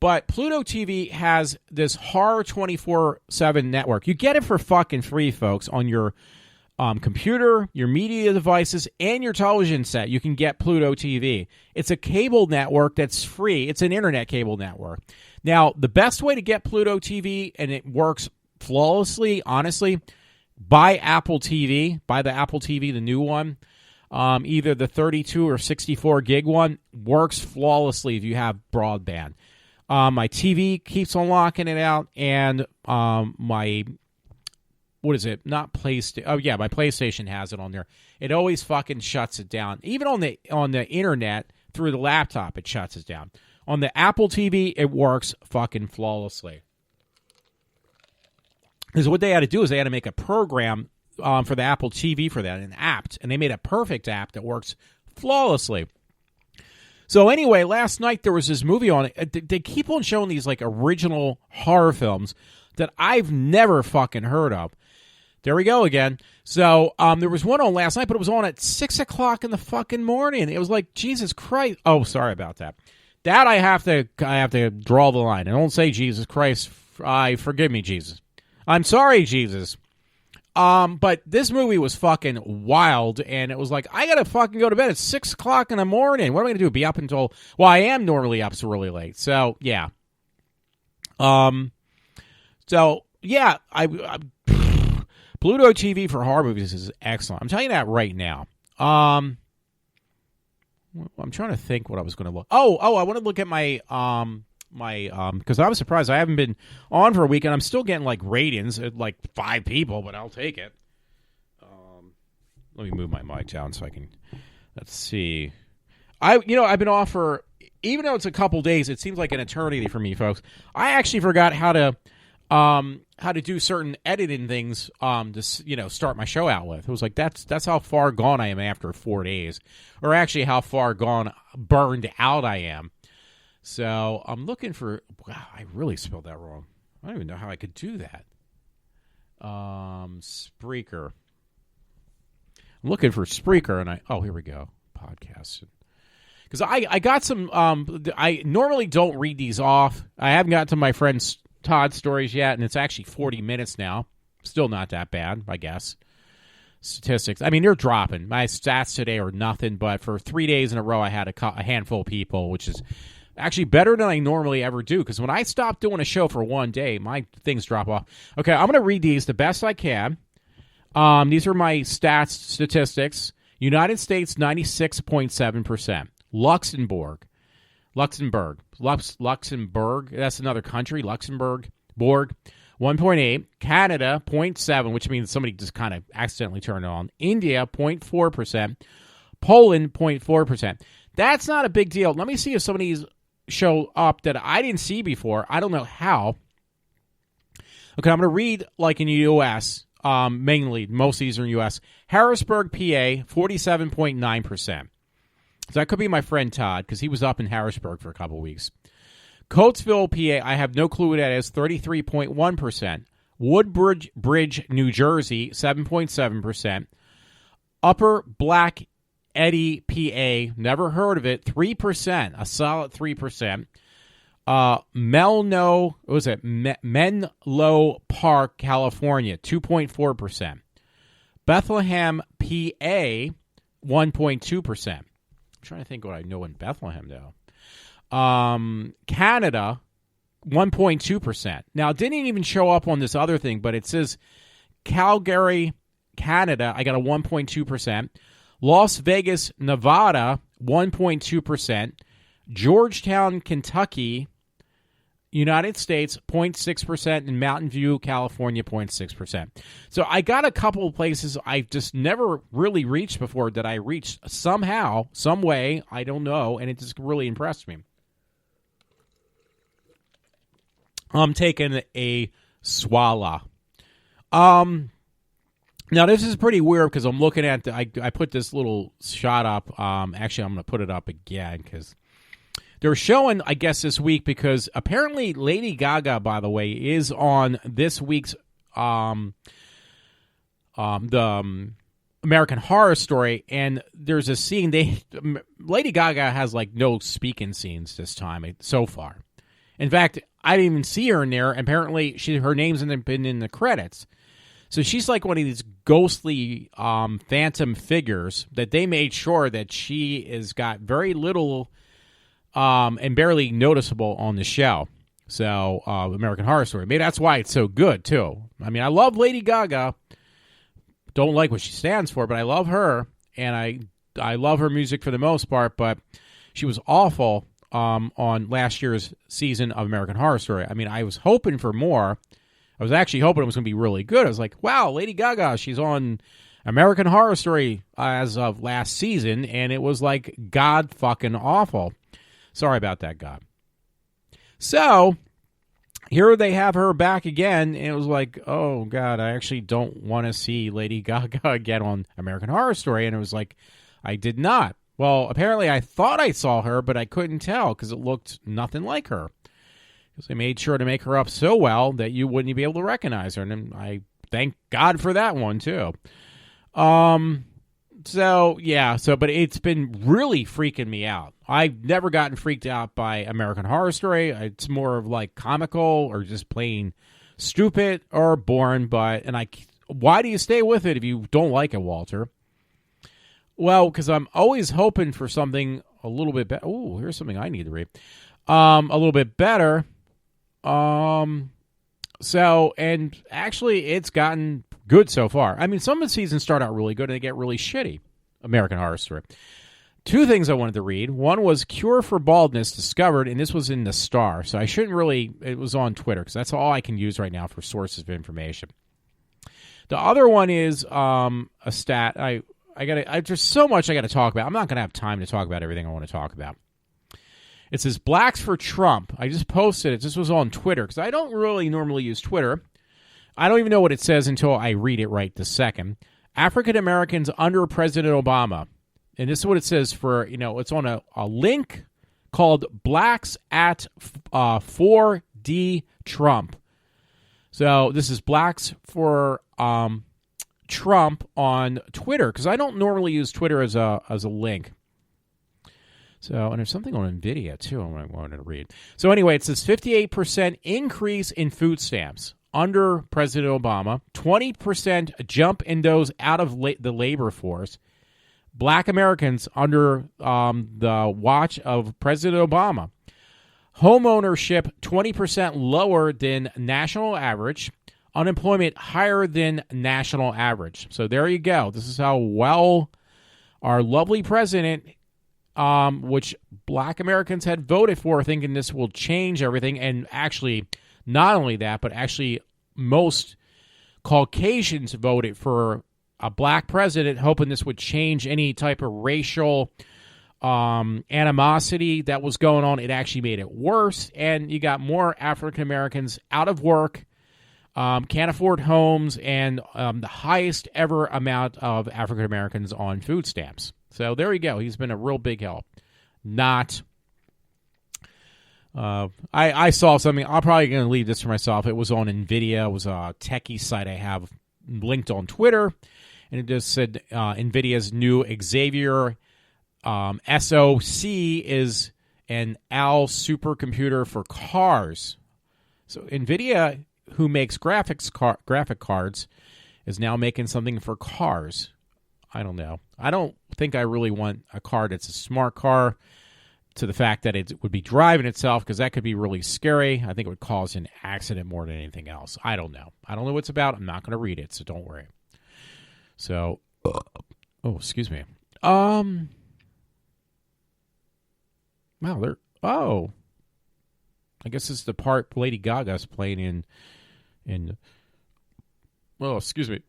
But Pluto TV has this horror 24/7 network. You get it for fucking free, folks, on your computer, your media devices, and your television set. You can get Pluto TV. It's a cable network that's free. It's an internet cable network. Now, the best way to get Pluto TV, and it works flawlessly, honestly, buy Apple TV. Buy the Apple TV, the new one. Either the 32 or 64 gig one works flawlessly if you have broadband. My TV keeps on locking it out, and my... What is it? Not PlayStation. Oh yeah, my PlayStation has it on there. It always fucking shuts it down. Even on the internet through the laptop, it shuts it down. On the Apple TV, it works fucking flawlessly. Because what they had to do is they had to make a program for the Apple TV for that, an app, and they made a perfect app that works flawlessly. So anyway, last night there was this movie on it. They keep on showing these like original horror films that I've never fucking heard of. There we go again. So there was one on last night, but it was on at 6 o'clock in the fucking morning. It was like, Jesus Christ. Oh, sorry about that. That I have to draw the line. I don't say Jesus Christ. Forgive me, Jesus. I'm sorry, Jesus. But this movie was fucking wild, and it was like, I gotta fucking go to bed at 6 o'clock in the morning. What am I gonna do? Be up until... Well, I am normally up so really late. So, yeah. So, yeah, Pluto TV for horror movies is excellent. I'm telling you that right now. I'm trying to think what I was going to look. I want to look at my because I was surprised I haven't been on for a week and I'm still getting like ratings at like 5 people, but I'll take it. Let me move my mic down so I can. Let's see. I've been off for, even though it's a couple days, it seems like an eternity for me, folks. I actually forgot how to do certain editing things to start my show out with. It was like that's how far gone I am after 4 days, or actually how far burned out I am. So I'm looking for. Wow, I really spelled that wrong. I don't even know how I could do that. Spreaker. I'm looking for Spreaker, and here we go. Podcasts. Because I got some. I normally don't read these off. I haven't got to my friend's Todd stories yet, and it's actually 40 minutes now. Still not that bad, I guess. Statistics. I mean, they're dropping. My stats today are nothing, but for 3 days in a row, I had a handful of people, which is actually better than I normally ever do, because when I stop doing a show for 1 day, my things drop off. Okay, I'm going to read these the best I can. These are my statistics. United States, 96.7%. Luxembourg, that's another country. Luxembourg, 1.8. Canada, 0.7, which means somebody just kind of accidentally turned it on. India, 0.4%. Poland, 0.4%. That's not a big deal. Let me see if some of these show up that I didn't see before. I don't know how. Okay, I'm going to read like in the U.S., mainly. Most of these are in the U.S. Harrisburg, PA, 47.9%. So that could be my friend Todd, because he was up in Harrisburg for a couple weeks. Coatesville, PA, I have no clue what that is, 33.1%. Woodbridge, New Jersey, 7.7%. Upper Black Eddy, PA, never heard of it, 3%, a solid 3%. Menlo Park, California, 2.4%. Bethlehem, PA, 1.2%. I'm trying to think what I know in Bethlehem, though. Canada, 1.2%. Now, it didn't even show up on this other thing, but it says Calgary, Canada, I got a 1.2%. Las Vegas, Nevada, 1.2%. Georgetown, Kentucky, United States, 0.6%, and Mountain View, California, 0.6%. So I got a couple of places I've just never really reached before that I reached somehow, some way, I don't know, and it just really impressed me. I'm taking a swallow. Now, this is pretty weird because I'm looking at I put this little shot up. Actually, I'm going to put it up again because they're showing, I guess, this week, because apparently Lady Gaga, by the way, is on this week's the American Horror Story, and there's a scene. Lady Gaga has like no speaking scenes this time so far. In fact, I didn't even see her in there. Apparently, her name's been in the credits. So she's like one of these ghostly phantom figures that they made sure that she has got very little and barely noticeable on the show. So, American Horror Story. Maybe that's why it's so good, too. I mean, I love Lady Gaga. Don't like what she stands for, but I love her. And I love her music for the most part, but she was awful on last year's season of American Horror Story. I mean, I was hoping for more. I was actually hoping it was going to be really good. I was like, wow, Lady Gaga, she's on American Horror Story as of last season, and it was like god fucking awful. Sorry about that, God. So, here they have her back again, and it was like, oh, God, I actually don't want to see Lady Gaga again on American Horror Story, and it was like, I did not. Well, apparently I thought I saw her, but I couldn't tell because it looked nothing like her. Because they made sure to make her up so well that you wouldn't be able to recognize her, and I thank God for that one, too. But it's been really freaking me out. I've never gotten freaked out by American Horror Story. It's more of like comical or just plain stupid or boring. Why do you stay with it if you don't like it, Walter? Well, because I'm always hoping for something a little bit better. Oh, here's something I need to read. A little bit better. And actually, it's gotten good so far. I mean, some of the seasons start out really good and they get really shitty. American Horror Story. Two things I wanted to read. One was cure for baldness discovered, and this was in the Star. So I shouldn't really, it was on Twitter, because that's all I can use right now for sources of information. The other one is a stat. There's so much I got to talk about. I'm not going to have time to talk about everything I want to talk about. It says Blacks for Trump. I just posted it. This was on Twitter, because I don't really normally use Twitter. I don't even know what it says until I read it right this second. African Americans under President Obama. And this is what it says for, it's on a link called Blacks at 4D Trump. So this is Blacks for Trump on Twitter, because I don't normally use Twitter as a link. So, and there's something on NVIDIA, too, I wanted to read. So anyway, it says 58% increase in food stamps under President Obama, 20% jump in those out of the labor force, Black Americans under the watch of President Obama. Home ownership 20% lower than national average. Unemployment higher than national average. So there you go. This is how well our lovely president, which Black Americans had voted for, thinking this will change everything. And actually, not only that, but actually most Caucasians voted for a black president, hoping this would change any type of racial animosity that was going on. It actually made it worse, and you got more African Americans out of work, can't afford homes, and the highest ever amount of African Americans on food stamps. So there you go. He's been a real big help. Not. I saw something. I'm probably going to leave this for myself. It was on NVIDIA. It was a techie site I have linked on Twitter. And it just said NVIDIA's new Xavier SoC is an AL supercomputer for cars. So NVIDIA, who makes graphic cards, is now making something for cars. I don't know. I don't think I really want a car that's a smart car, to the fact that it would be driving itself, because that could be really scary. I think it would cause an accident more than anything else. I don't know. I don't know what it's about. I'm not going to read it, so don't worry. So, excuse me. Wow, I guess this is the part Lady Gaga's playing in excuse me.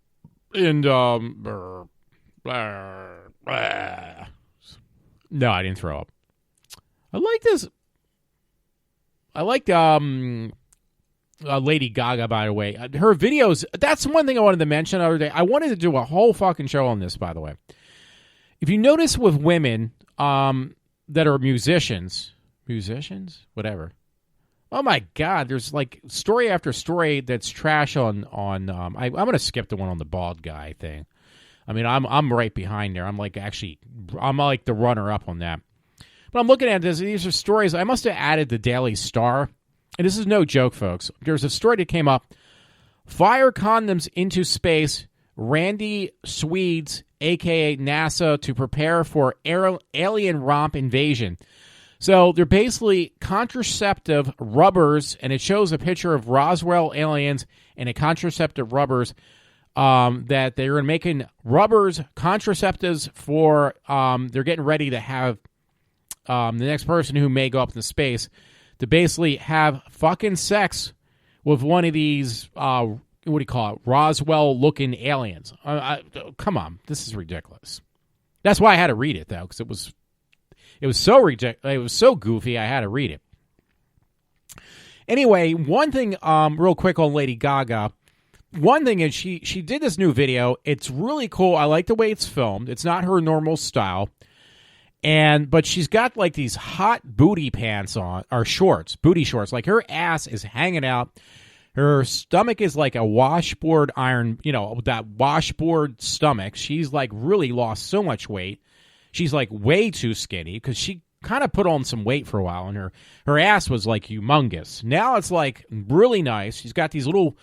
No, I didn't throw up. I like this. I like Lady Gaga, by the way. Her videos, that's one thing I wanted to mention the other day. I wanted to do a whole fucking show on this, by the way. If you notice with women that are musicians, whatever. Oh my God, there's like story after story that's trash on I'm going to skip the one on the bald guy thing. I mean, I'm right behind there. I'm like the runner up on that. But I'm looking at this. These are stories. I must have added the Daily Star. And this is no joke, folks. There's a story that came up. Fire condoms into space. Randy Swedes, a.k.a. NASA, to prepare for alien romp invasion. So they're basically contraceptive rubbers, and it shows a picture of Roswell aliens and a contraceptive rubbers that they're making rubbers, contraceptives for, they're getting ready to have the next person who may go up into space to basically have fucking sex with one of these, what do you call it, Roswell-looking aliens. Come on, this is ridiculous. That's why I had to read it, though, because it was so it was so goofy, I had to read it. Anyway, one thing, real quick on Lady Gaga. One thing is she did this new video. It's really cool. I like the way it's filmed. It's not her normal style. But she's got like these hot booty pants on, or shorts, booty shorts. Like her ass is hanging out. Her stomach is like a washboard iron, that washboard stomach. She's like really lost so much weight. She's like way too skinny because she kind of put on some weight for a while, and her ass was like humongous. Now it's like really nice. She's got these little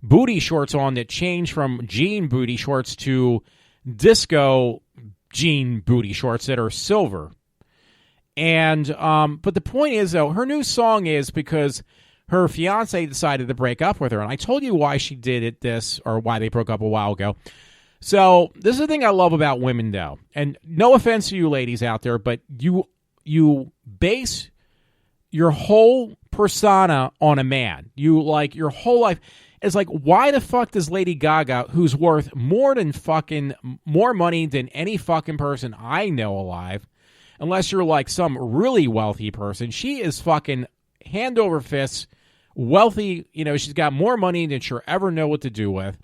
booty shorts on that change from jean booty shorts to disco jean booty shorts that are silver. And but the point is, though, her new song is because her fiance decided to break up with her. And I told you why she did this, or why they broke up a while ago. So this is the thing I love about women, though. And no offense to you ladies out there, but you base your whole persona on a man. You, like, your whole life. It's like, why the fuck does Lady Gaga, who's worth more money than any fucking person I know alive, unless you're like some really wealthy person, she is fucking hand over fist wealthy. You know, she's got more money than she'll ever know what to do with.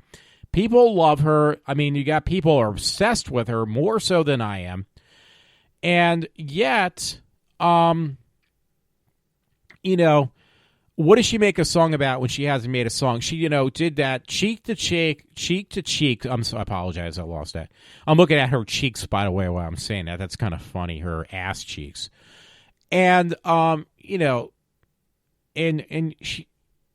People love her. I mean, you got people who are obsessed with her more so than I am. And yet, you know, what does she make a song about when she hasn't made a song? She, you know, did that cheek to cheek. I apologize. I lost that. I'm looking at her cheeks, by the way, while I'm saying that. That's kind of funny, her ass cheeks. And, you know, and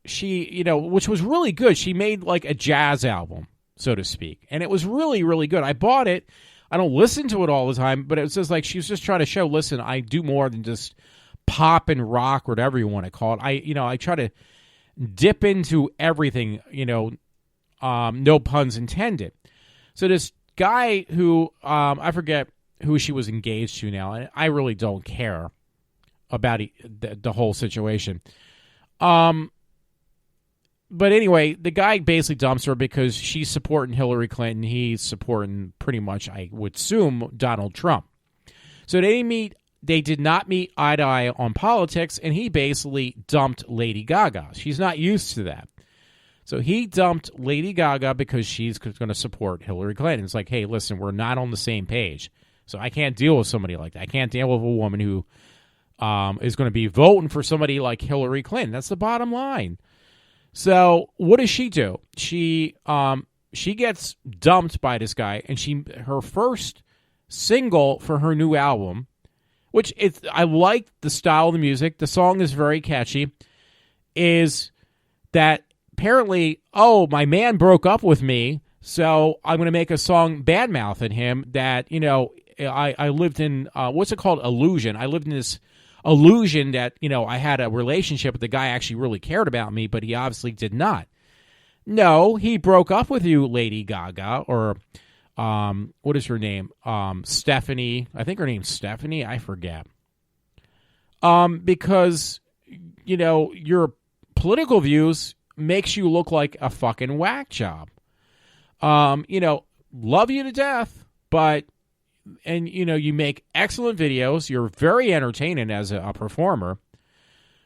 she, you know, which was really good. She made like a jazz album, so to speak. And it was really, really good. I bought it. I don't listen to it all the time, but it was just like she was just trying to show, listen, I do more than just pop and rock, whatever you want to call it. I try to dip into everything, you know, no puns intended. So this guy who, I forget who she was engaged to now, and I really don't care about the whole situation. But anyway, the guy basically dumps her because she's supporting Hillary Clinton. He's supporting pretty much, I would assume, Donald Trump. So they did not meet eye to eye on politics, and he basically dumped Lady Gaga. She's not used to that. So he dumped Lady Gaga because she's going to support Hillary Clinton. It's like, hey, listen, we're not on the same page. So I can't deal with somebody like that. I can't deal with a woman who is going to be voting for somebody like Hillary Clinton. That's the bottom line. So what does she do? She gets dumped by this guy, and her first single for her new album, which I like the style of the music. The song is very catchy. Is that apparently, oh, my man broke up with me, so I'm going to make a song bad-mouthing him that, you know, I lived in, what's it called? Illusion. I lived in this illusion that, you know, I had a relationship with the guy actually really cared about me, but he obviously did not. No, he broke up with you, Lady Gaga, or what is her name? Stephanie. I think her name's Stephanie. I forget. Because, you know, your political views makes you look like a fucking whack job. You know, love you to death, and you know, you make excellent videos. You're very entertaining as a performer.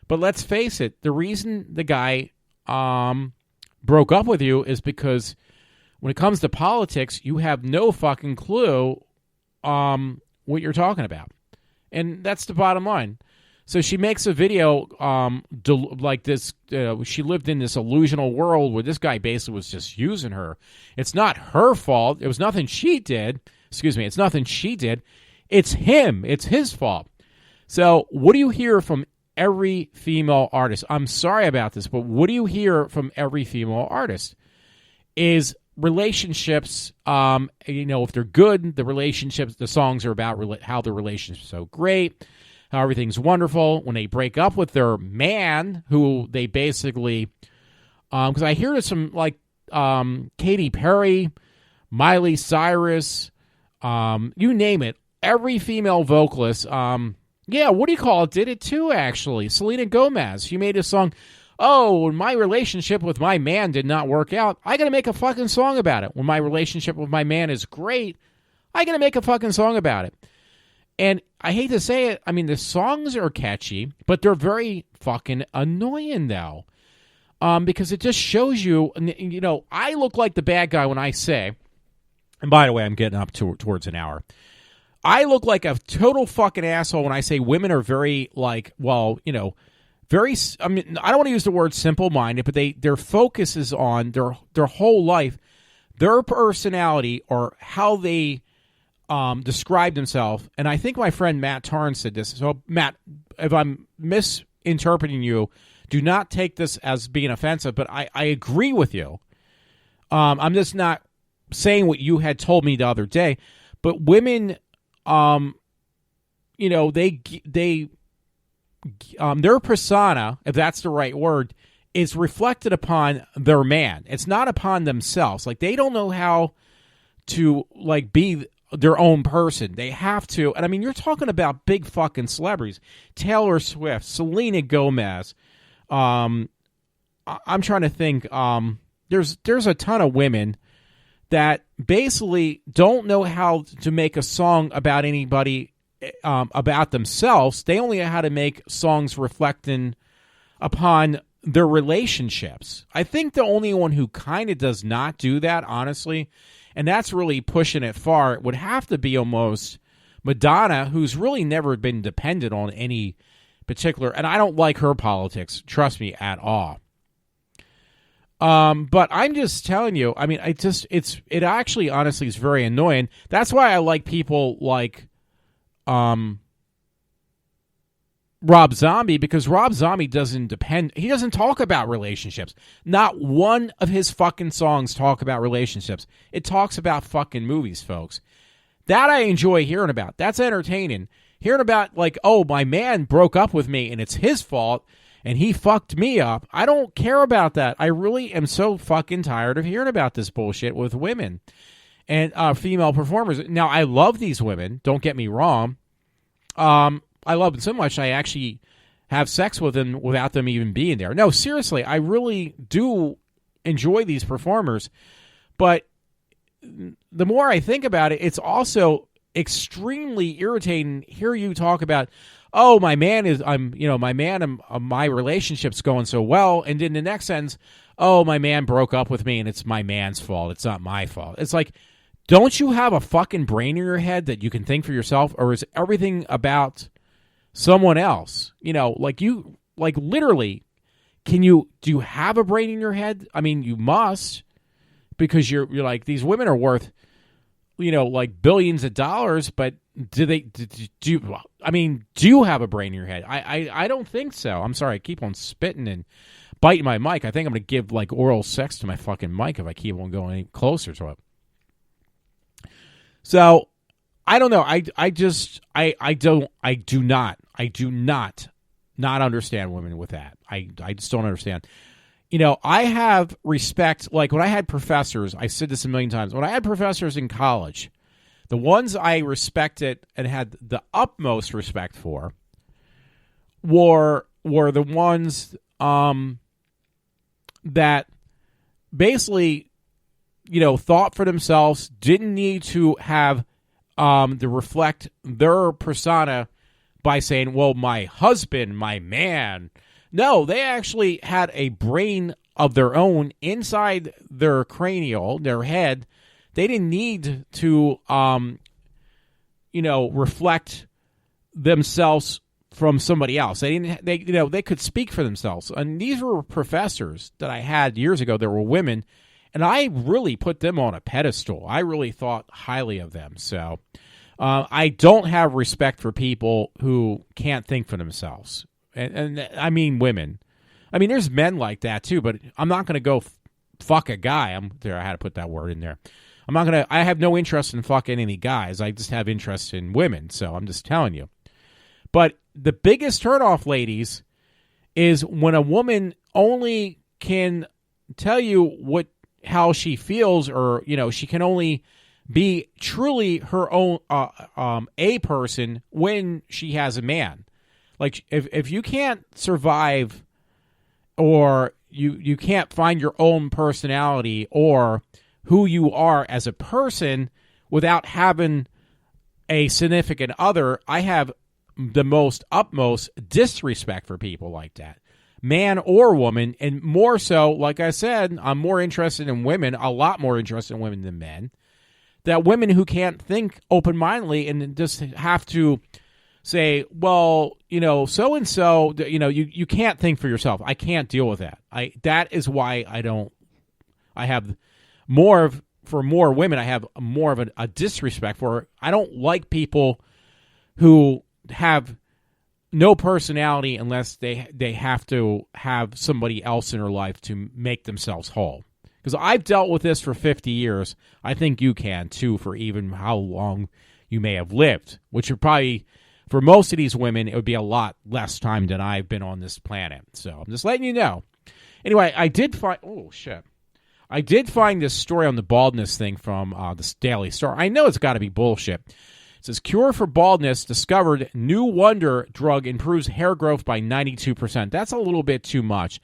But let's face it, the reason the guy broke up with you is because when it comes to politics, you have no fucking clue what you're talking about. And that's the bottom line. So she makes a video like this. She lived in this illusional world where this guy basically was just using her. It's not her fault. It was nothing she did. Excuse me. It's nothing she did. It's him. It's his fault. So what do you hear from every female artist? I'm sorry about this, but what do you hear from every female artist? Is relationships, you know, if they're good, the songs are about how the relationship's so great, how everything's wonderful. When they break up with their man, who they basically, because I hear some like Katy Perry, Miley Cyrus, you name it, every female vocalist, yeah, what do you call it, did it too, actually. Selena Gomez, she made a song, oh, when my relationship with my man did not work out, I got to make a fucking song about it. When my relationship with my man is great, I got to make a fucking song about it. And I hate to say it, I mean, the songs are catchy, but they're very fucking annoying, though. Because it just shows you, you know, I look like the bad guy when I say, and by the way, I'm getting up towards an hour. I look like a total fucking asshole when I say women are very, like, well, you know, very, I mean, I don't want to use the word simple-minded, but their focus is on their whole life, their personality, or how they describe themselves. And I think my friend Matt Tarn said this. So, Matt, if I'm misinterpreting you, do not take this as being offensive, but I agree with you. I'm just not saying what you had told me the other day, but women, you know, their persona, if that's the right word, is reflected upon their man. It's not upon themselves. Like, they don't know how to like be their own person. They have to. And I mean, you're talking about big fucking celebrities. Taylor Swift, Selena Gomez. I'm trying to think. There's a ton of women that basically don't know how to make a song about anybody, about themselves. They only know how to make songs reflecting upon their relationships. I think the only one who kind of does not do that, honestly, and that's really pushing it far, would have to be almost Madonna, who's really never been dependent on any particular, and I don't like her politics, trust me, at all. But I'm just telling you, I mean, it actually honestly is very annoying. That's why I like people like Rob Zombie, because Rob Zombie he doesn't talk about relationships. Not one of his fucking songs talk about relationships. It talks about fucking movies, folks. That I enjoy hearing about. That's entertaining. Hearing about like, oh, my man broke up with me and it's his fault and he fucked me up. I don't care about that. I really am so fucking tired of hearing about this bullshit with women and female performers. Now, I love these women. Don't get me wrong. I love them so much I actually have sex with them without them even being there. No, seriously, I really do enjoy these performers. But the more I think about it, it's also extremely irritating. Hear you talk about, oh, my relationship's going so well, and in the next sentence, oh, my man broke up with me, and it's my man's fault. It's not my fault. It's like, don't you have a fucking brain in your head that you can think for yourself, or is everything about someone else? You know, like you, like literally, do you have a brain in your head? I mean, you must, because you're like, these women are worth, you know, like billions of dollars, but do you have a brain in your head? I don't think so. I'm sorry, I keep on spitting and biting my mic. I think I'm going to give like oral sex to my fucking mic if I keep on going any closer to it. So I don't know. I do not understand women with that. I just don't understand. You know, I have respect. Like when I had professors, I said this a million times. When I had professors in college, the ones I respected and had the utmost respect for were the ones that basically, you know, thought for themselves, didn't need to have to reflect their persona by saying, well, my husband, my man. No, they actually had a brain of their own inside their cranial, their head. They didn't need to, reflect themselves from somebody else. They could speak for themselves. And these were professors that I had years ago. There were women, and I really put them on a pedestal. I really thought highly of them. So I don't have respect for people who can't think for themselves. And I mean women. I mean, there's men like that too, but I'm not going to go fuck a guy. I had to put that word in there. I have no interest in fucking any guys. I just have interest in women. So I'm just telling you. But the biggest turnoff, ladies, is when a woman only can tell you how she feels, or, you know, she can only be truly her own a person when she has a man. Like if you can't survive, or you can't find your own personality or who you are as a person without having a significant other, I have the utmost disrespect for people like that, man or woman. And more so, like I said, I'm more interested in women, a lot more interested in women than men. That women who can't think open-mindedly and just have to say, well, you know, so-and-so, you know, you can't think for yourself. I can't deal with that. That is why I have more women, I have more of a disrespect for. I don't like people who have no personality unless they have to have somebody else in their life to make themselves whole. Because I've dealt with this for 50 years. I think you can, too, for even how long you may have lived, which would probably, for most of these women, it would be a lot less time than I've been on this planet. So I'm just letting you know. Anyway, I did find... Oh, shit. I did find this story on the baldness thing from the Daily Star. I know it's got to be bullshit. It says, cure for baldness discovered. New wonder drug improves hair growth by 92%. That's a little bit too much.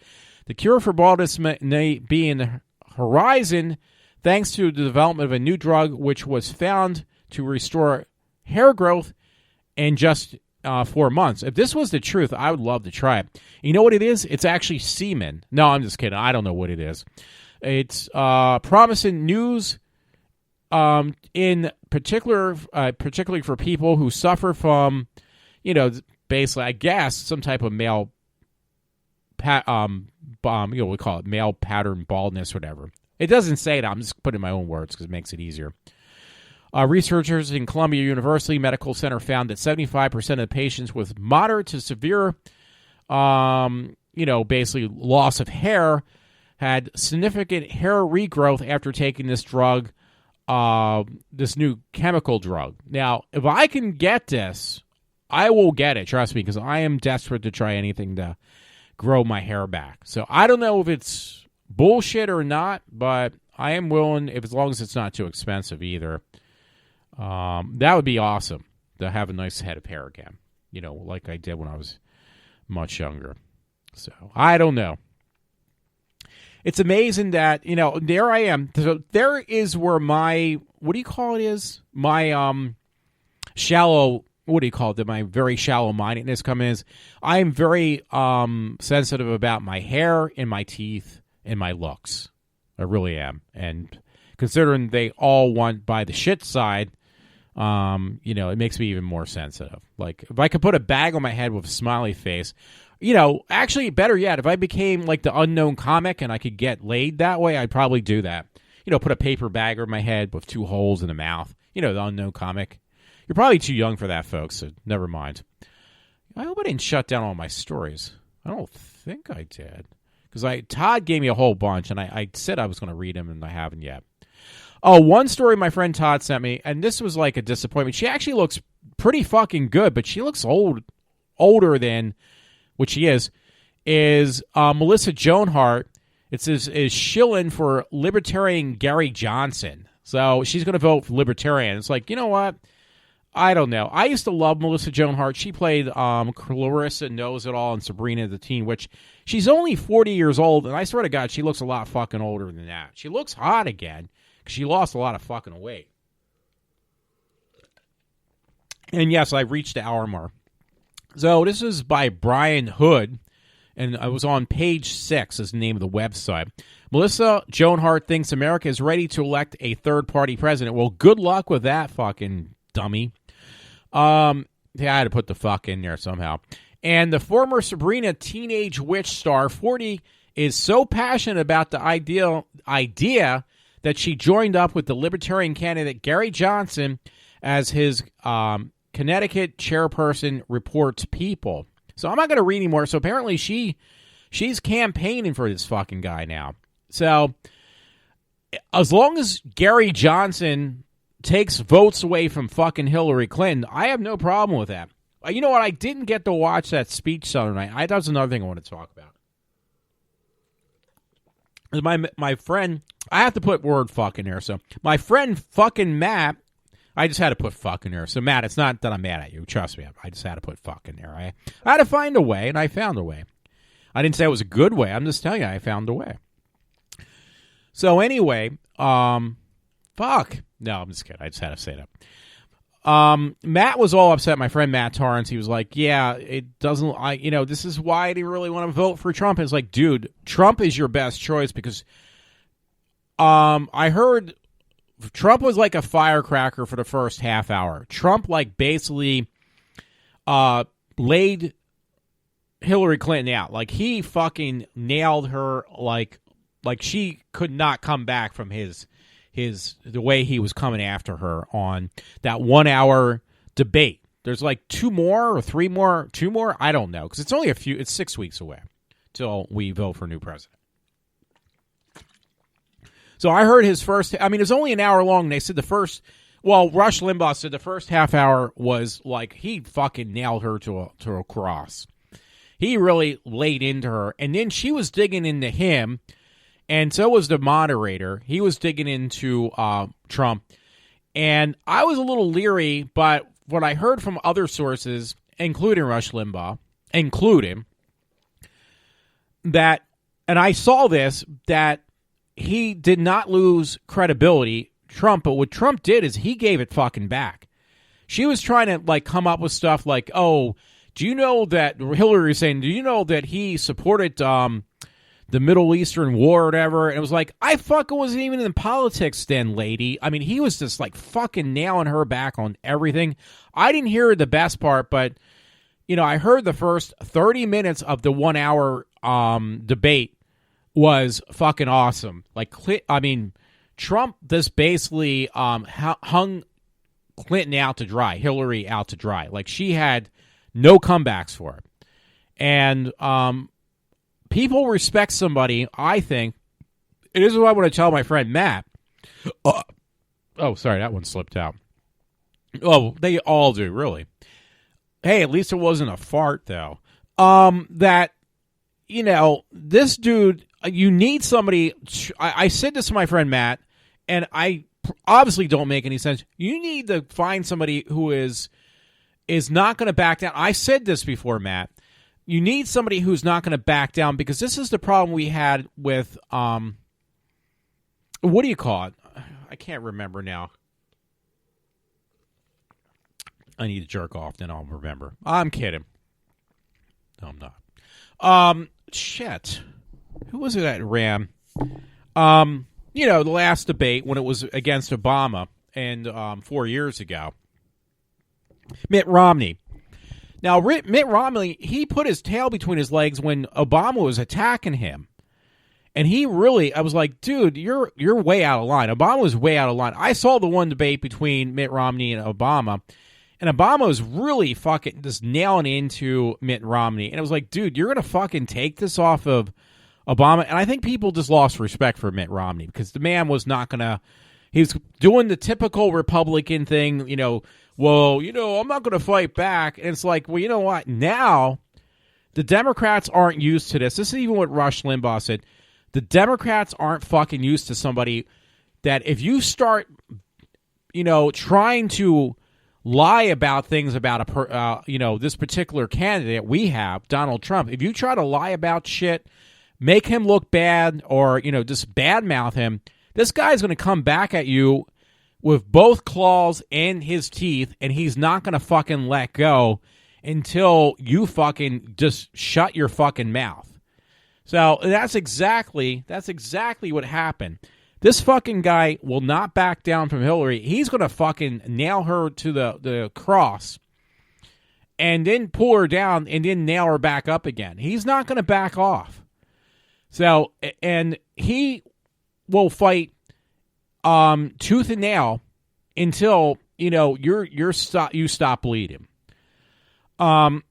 The cure for baldness may be in the horizon thanks to the development of a new drug which was found to restore hair growth in just 4 months. If this was the truth, I would love to try it. You know what it is? It's actually semen. No, I'm just kidding. I don't know what it is. It's promising news in particularly for people who suffer from, basically, I guess, some type of male, we call it male pattern baldness, whatever. It doesn't say it. I'm just putting my own words because it makes it easier. Researchers in Columbia University Medical Center found that 75% of patients with moderate to severe, basically loss of hair had significant hair regrowth after taking this drug, this new chemical drug. Now, if I can get this, I will get it, trust me, because I am desperate to try anything to grow my hair back. So I don't know if it's bullshit or not, but I am willing, as long as it's not too expensive either. That would be awesome to have a nice head of hair again, like I did when I was much younger. So I don't know. It's amazing that, there I am. So there is where my, what do you call it is? My shallow, what do you call it? My very shallow mindedness comes in. I am very sensitive about my hair and my teeth and my looks. I really am. And considering they all went by the shit side, it makes me even more sensitive. Like, if I could put a bag on my head with a smiley face, actually, better yet, if I became like the unknown comic and I could get laid that way, I'd probably do that. Put a paper bag over my head with 2 holes in the mouth. The unknown comic. You're probably too young for that, folks, so never mind. I hope I didn't shut down all my stories. I don't think I did. Because Todd gave me a whole bunch, and I said I was going to read them, and I haven't yet. Oh, one story my friend Todd sent me, and this was like a disappointment. She actually looks pretty fucking good, but she looks older than what she is Melissa Joan Hart. It says is shilling for Libertarian Gary Johnson. So she's going to vote for Libertarian. It's like, you know what? I don't know. I used to love Melissa Joan Hart. She played Clarissa Knows It All and Sabrina the Teen Witch. She's only 40 years old, and I swear to God, she looks a lot fucking older than that. She looks hot again because she lost a lot of fucking weight. And yes, I've reached the hour mark. So this is by Brian Hood, and I was on page 6 is the name of the website. Melissa Joan Hart thinks America is ready to elect a third-party president. Well, good luck with that, fucking dummy. Yeah, I had to put the fuck in there somehow. And the former Sabrina teenage witch star, 40, is so passionate about the idea that she joined up with the Libertarian candidate Gary Johnson as his Connecticut chairperson, reports People. So I'm not going to read anymore. So apparently she's campaigning for this fucking guy now. So as long as Gary Johnson takes votes away from fucking Hillary Clinton, I have no problem with that. You know what? I didn't get to watch that speech the other night. That's another thing I want to talk about. My friend, I have to put word fuck in there. So my friend fucking Matt, I just had to put fuck in there. So Matt, it's not that I'm mad at you. Trust me. I just had to put fuck in there. I had to find a way, and I found a way. I didn't say it was a good way. I'm just telling you, I found a way. So anyway, fuck. No, I'm just kidding. I just had to say that. Matt was all upset. My friend Matt Torrance, he was like, yeah, it doesn't, this is why I didn't really want to vote for Trump. And it's like, dude, Trump is your best choice because I heard Trump was like a firecracker for the first half hour. Trump basically laid Hillary Clinton out. Like he fucking nailed her like she could not come back from the way he was coming after her on that 1 hour debate. There's like 2 more or 3 more, 2 more. I don't know. Cause it's only it's 6 weeks away till we vote for a new president. So I heard his first, it was only an hour long. They said Rush Limbaugh said the first half hour was like, he fucking nailed her to a cross. He really laid into her. And then she was digging into him. and so was the moderator. He was digging into Trump, and I was a little leery, but what I heard from other sources, including Rush Limbaugh, that, and I saw this, that he did not lose credibility, Trump, but what Trump did is he gave it fucking back. She was trying to, like, come up with stuff like, oh, do you know that, Hillary was saying, do you know that he supported the Middle Eastern war or whatever? And it was like, I fucking wasn't even in politics then, lady. I mean, he was just, like, fucking nailing her back on everything. I didn't hear the best part, but, you know, I heard the first 30 minutes of the 1 hour debate was fucking awesome. Like, I mean, Trump just basically hung Clinton out to dry, Hillary out to dry. Like, she had no comebacks for it. And people respect somebody, I think. And this is what I want to tell my friend Matt. Oh, sorry, that one slipped out. Oh, they all do, really. Hey, at least it wasn't a fart, though. That, you know, this dude, you need somebody. I said this to my friend Matt, and I obviously don't make any sense. You need to find somebody who is not going to back down. I said this before, Matt. You need somebody who's not going to back down, because this is the problem we had with, what do you call it? I can't remember now. I need to jerk off, then I'll remember. I'm kidding. No, I'm not. Shit. Who was it that ran? You know, the last debate when it was against Obama and 4 years ago. Mitt Romney. Now, Mitt Romney, he put his tail between his legs when Obama was attacking him. And he really, I was like, dude, you're way out of line. Obama was way out of line. I saw the one debate between Mitt Romney and Obama, and Obama was really fucking just nailing into Mitt Romney. And it was like, dude, you're going to fucking take this off of Obama. And I think people just lost respect for Mitt Romney, because the man was not going to, he was doing the typical Republican thing, you know, well, you know, I'm not going to fight back. And it's like, well, you know what? Now, the Democrats aren't used to this. This is even what Rush Limbaugh said. The Democrats aren't fucking used to somebody that if you start, you know, trying to lie about things about you know, this particular candidate we have, Donald Trump. If you try to lie about shit, make him look bad, or, you know, just badmouth him, this guy's going to come back at you with both claws and his teeth, and he's not going to fucking let go until you fucking just shut your fucking mouth. So that's exactly what happened. This fucking guy will not back down from Hillary. He's going to fucking nail her to the cross and then pull her down and then nail her back up again. He's not going to back off. So, and he will fight tooth and nail until, you know, you stop bleeding. And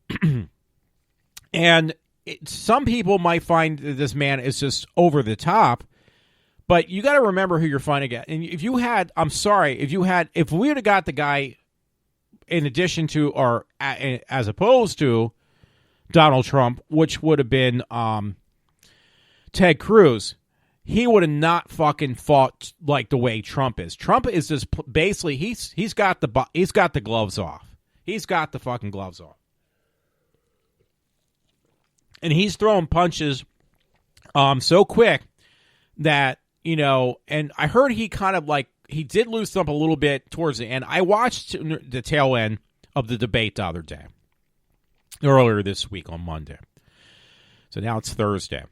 some people might find that this man is just over the top, but you got to remember who you're fighting against. And if we would have got the guy in addition to, or as opposed to Donald Trump, which would have been Ted Cruz, he would have not fucking fought like the way Trump is. Trump is just basically, he's got the gloves off. He's got the fucking gloves off. And he's throwing punches so quick that, you know, and I heard he kind of like, he did loosen up a little bit towards the end. I watched the tail end of the debate the other day, earlier this week on Monday. So now it's Thursday.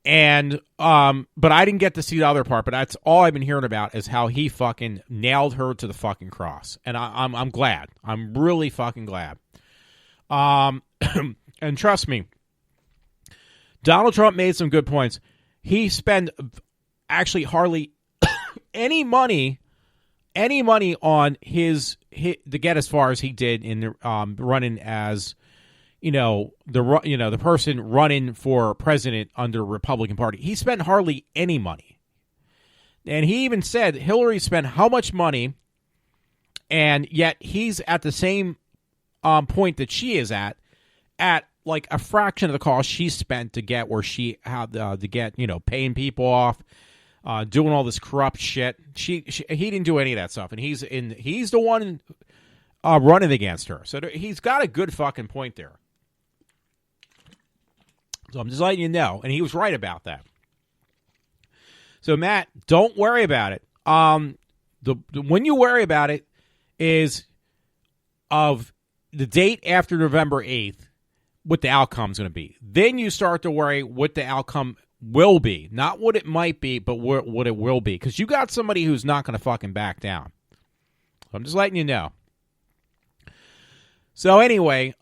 And, but I didn't get to see the other part, but that's all I've been hearing about is how he fucking nailed her to the fucking cross. And I'm glad. I'm really fucking glad. And trust me, Donald Trump made some good points. He spent actually hardly any money on his to get as far as he did in the running as, you know, the person running for president under the Republican Party. He spent hardly any money. And he even said Hillary spent how much money, and yet he's at the same point that she is at like a fraction of the cost she spent to get where she had to get, paying people off, doing all this corrupt shit. He didn't do any of that stuff, and he's the one running against her. So he's got a good fucking point there. So I'm just letting you know, and he was right about that. So Matt, don't worry about it. When you worry about it is of the date after November 8th, what the outcome is going to be. Then you start to worry what the outcome will be. Not what it might be, but what it will be. Because you got somebody who's not going to fucking back down. I'm just letting you know. So anyway,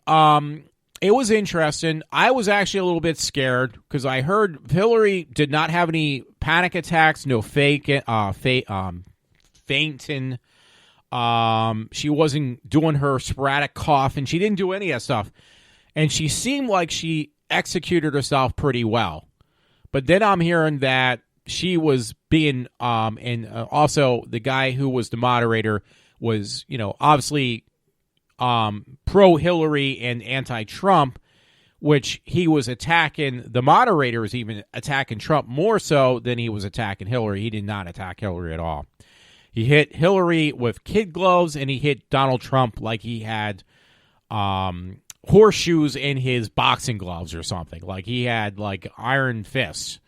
it was interesting. I was actually a little bit scared because I heard Hillary did not have any panic attacks, no fainting. She wasn't doing her sporadic cough, and she didn't do any of that stuff. And she seemed like she executed herself pretty well. But then I'm hearing that she was being, and also the guy who was the moderator was, obviously pro-Hillary and anti-Trump, which he was attacking. The moderator was even attacking Trump more so than he was attacking Hillary. He did not attack Hillary at all. He hit Hillary with kid gloves, and he hit Donald Trump like he had horseshoes in his boxing gloves or something. Like he had like iron fists.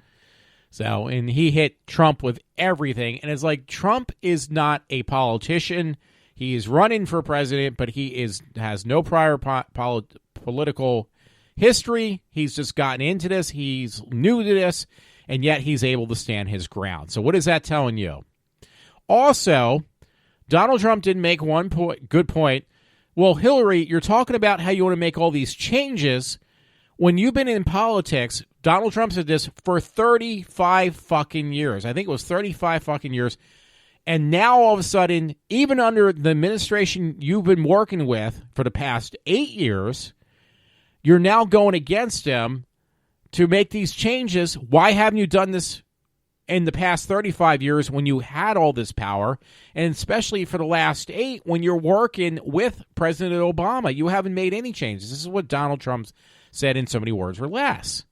So, and he hit Trump with everything. And it's like, Trump is not a politician. He is running for president, but he has no prior political history. He's just gotten into this. He's new to this, and yet he's able to stand his ground. So what is that telling you? Also, Donald Trump didn't make one good point. Well, Hillary, you're talking about how you want to make all these changes. When you've been in politics, Donald Trump said this for 35 fucking years. I think it was 35 fucking years. And now all of a sudden, even under the administration you've been working with for the past 8 years, you're now going against him to make these changes. Why haven't you done this in the past 35 years when you had all this power, and especially for the last 8 when you're working with President Obama? You haven't made any changes. This is what Donald Trump said in so many words or less.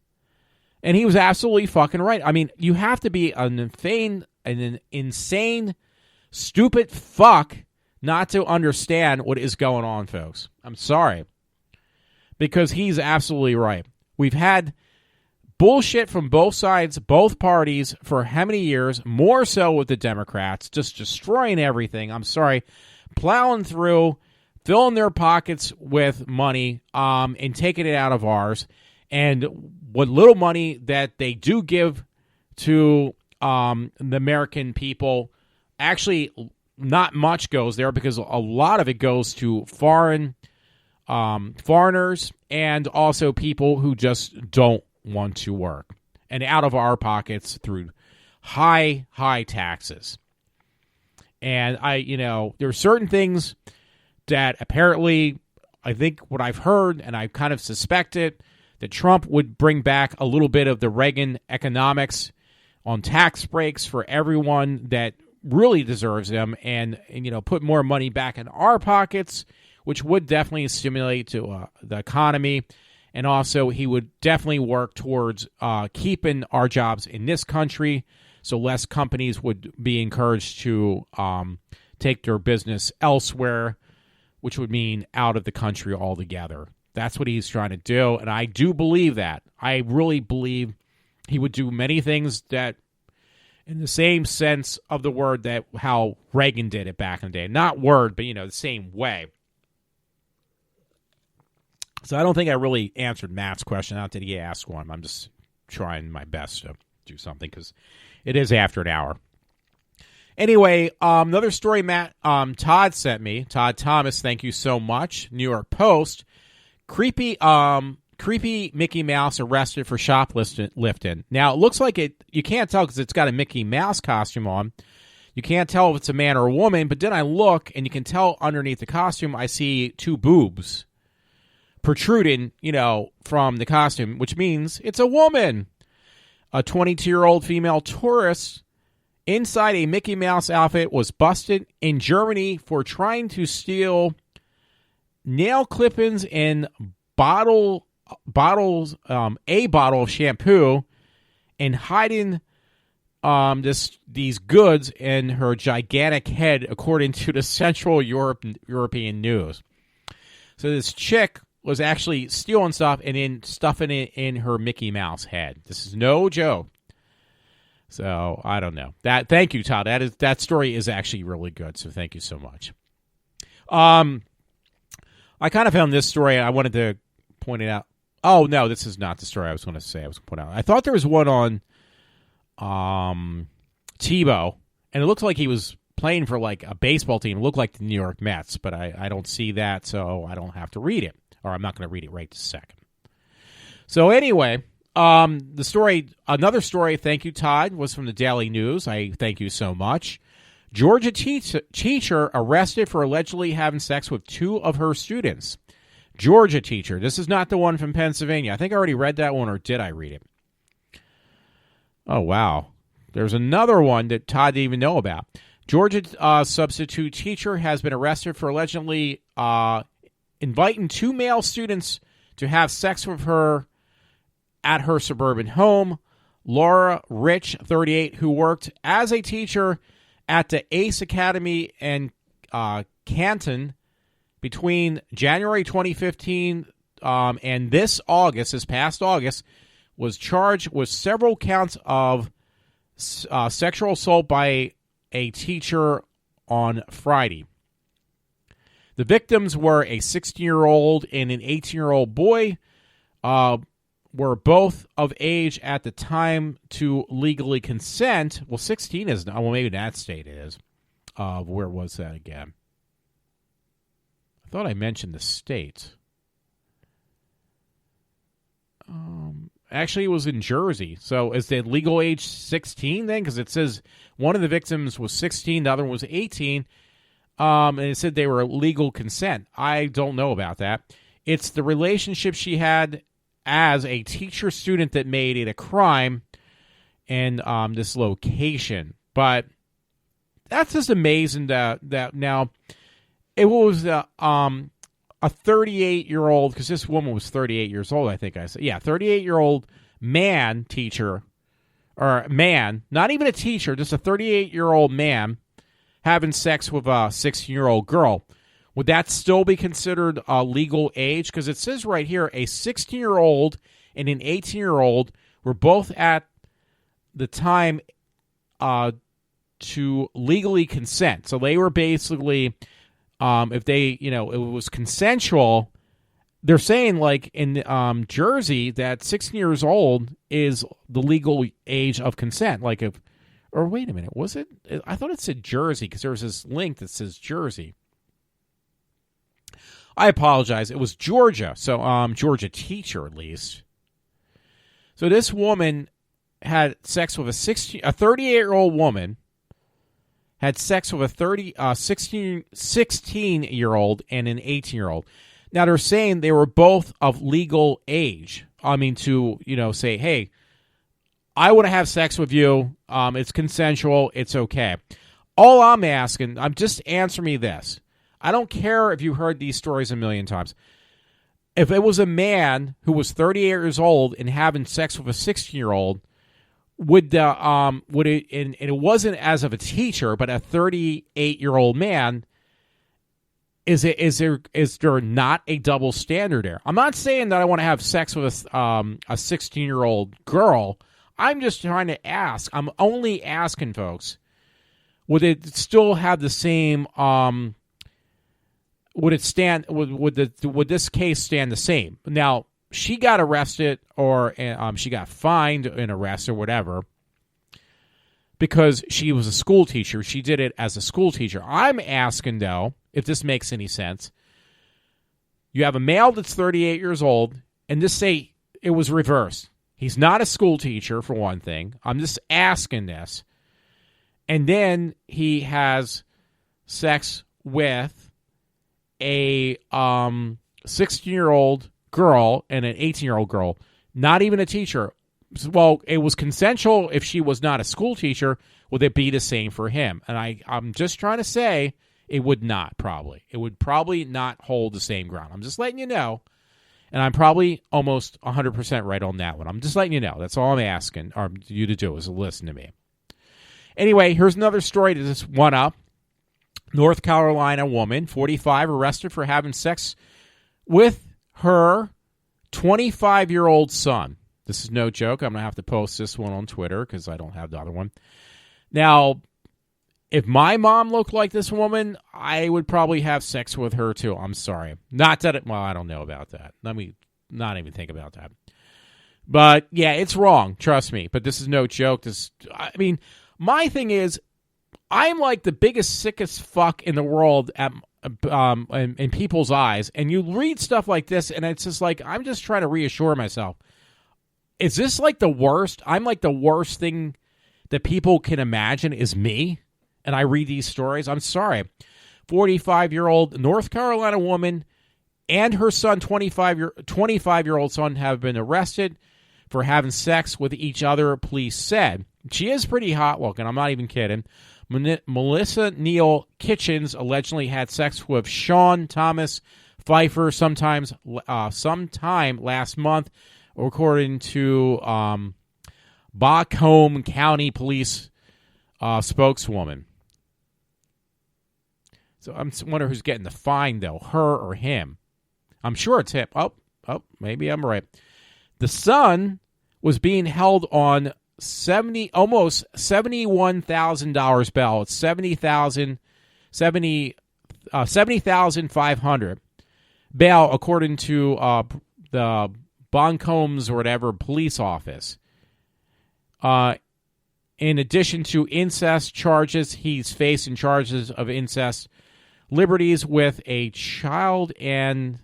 And he was absolutely fucking right. I mean, you have to be an insane, stupid fuck not to understand what is going on, folks. I'm sorry. Because he's absolutely right. We've had bullshit from both sides, both parties, for how many years? More so with the Democrats, just destroying everything. I'm sorry. Plowing through, filling their pockets with money, and taking it out of ours. And what little money that they do give to the American people, actually not much goes there, because a lot of it goes to foreigners and also people who just don't want to work, and out of our pockets through high taxes. And there are certain things that apparently, I think what I've heard, and I kind of suspected, that Trump would bring back a little bit of the Reagan economics on tax breaks for everyone that really deserves them, and put more money back in our pockets, which would definitely stimulate to the economy. And also, he would definitely work towards keeping our jobs in this country, so less companies would be encouraged to take their business elsewhere, which would mean out of the country altogether. That's what he's trying to do, and I do believe that. I really believe he would do many things that, in the same sense of the word, that how Reagan did it back in the day. Not word, but, the same way. So I don't think I really answered Matt's question. Not that he asked one. I'm just trying my best to do something, because it is after an hour. Anyway, another story Matt Todd sent me. Todd Thomas, thank you so much. New York Post. Creepy Mickey Mouse arrested for shoplifting. Now, it looks like you can't tell because it's got a Mickey Mouse costume on. You can't tell if it's a man or a woman, but then I look, and you can tell underneath the costume, I see 2 boobs protruding, from the costume, which means it's a woman. A 22-year-old female tourist inside a Mickey Mouse outfit was busted in Germany for trying to steal nail clippings and bottle a bottle of shampoo and hiding these goods in her gigantic head, according to the Central European News. So this chick was actually stealing stuff and then stuffing it in her Mickey Mouse head. This is no joke. So I don't know. Thank you, Todd. That story is actually really good. So thank you so much. I kind of found this story. I wanted to point it out. Oh no, this is not the story I was going to say. I was going to point out. I thought there was one on Tebow, and it looked like he was playing for like a baseball team. It looked like the New York Mets, but I don't see that, so I don't have to read it, or I'm not going to read it right this second. So anyway, the story, another story, thank you, Todd, was from the Daily News. I thank you so much. Georgia teacher arrested for allegedly having sex with two of her students. Georgia teacher. This is not the one from Pennsylvania. I think I already read that one, or did I read it? Oh, wow. There's another one that Todd didn't even know about. Georgia substitute teacher has been arrested for allegedly inviting two male students to have sex with her at her suburban home. Laura Rich, 38, who worked as a teacher at the Ace Academy in Canton between January 2015 and this past August, was charged with several counts of sexual assault by a teacher on Friday. The victims were a 16-year-old and an 18-year-old boy, were both of age at the time to legally consent. Well, 16 is not. Well, maybe that state is. Where was that again? I thought I mentioned the state. Actually, it was in Jersey. So is the legal age 16 then? Because it says one of the victims was 16, the other one was 18. And it said they were legal consent. I don't know about that. It's the relationship she had as a teacher-student that made it a crime in this location. But that's just amazing that now it was a 38-year-old, because this woman was 38 years old, I think I said. Yeah, 38-year-old man teacher, or man, not even a teacher, just a 38-year-old man having sex with a 16-year-old girl. Would that still be considered a legal age? Because it says right here, a 16-year-old and an 18-year-old were both at the time to legally consent. So they were basically, if they, it was consensual, they're saying like in Jersey that 16 years old is the legal age of consent. Like or wait a minute, was it? I thought it said Jersey because there was this link that says Jersey. I apologize. It was Georgia. So, Georgia teacher, at least. So this woman had sex with a 38-year-old woman, had sex with a 16-year-old and an 18-year-old. Now, they're saying they were both of legal age. I mean, to, say, hey, I want to have sex with you. It's consensual. It's okay. All I'm asking, just answer me this. I don't care if you heard these stories a million times. If it was a man who was 38 years old and having sex with a 16-year-old, would it, and it wasn't as of a teacher, but a 38-year-old man, is there not a double standard there? I'm not saying that I want to have sex with a 16-year-old girl. I'm just trying to ask. I'm only asking, folks. Would it still have the same? Would it stand? Would this case stand the same? Now, she got arrested, or she got fined and arrested, or whatever, because she was a school teacher. She did it as a school teacher. I'm asking, though, if this makes any sense. You have a male that's 38 years old, and just say it was reversed. He's not a school teacher, for one thing. I'm just asking this. And then he has sex with a 16-year-old girl and an 18-year-old girl, not even a teacher. Well, it was consensual if she was not a school teacher. Would it be the same for him? And I'm just trying to say it would not, probably. It would probably not hold the same ground. I'm just letting you know. And I'm probably almost 100% right on that one. I'm just letting you know. That's all I'm asking you to do is listen to me. Anyway, here's another story to just one up. North Carolina woman, 45, arrested for having sex with her 25-year-old son. This is no joke. I'm going to have to post this one on Twitter because I don't have the other one. Now, if my mom looked like this woman, I would probably have sex with her too. I'm sorry. Not that well, I don't know about that. Let me not even think about that. But yeah, it's wrong. Trust me. But this is no joke. My thing is, I'm like the biggest, sickest fuck in the world in people's eyes. And you read stuff like this, and it's just like, I'm just trying to reassure myself. Is this like the worst? I'm like the worst thing that people can imagine is me? And I read these stories. I'm sorry. 45-year-old North Carolina woman and her son, 25-year-old son, have been arrested for having sex with each other, police said. She is pretty hot looking. I'm not even kidding. Melissa Neal Kitchens allegedly had sex with Sean Thomas Pfeiffer sometime last month, according to Bacombe County Police spokeswoman. So I'm wondering who's getting the fine, though, her or him. I'm sure it's him. Oh, maybe I'm right. The son was being held on almost $71,000 bail. It's $70,500 bail, according to the Boncombs or whatever police office. In addition to incest charges, he's facing charges of incest, liberties with a child, and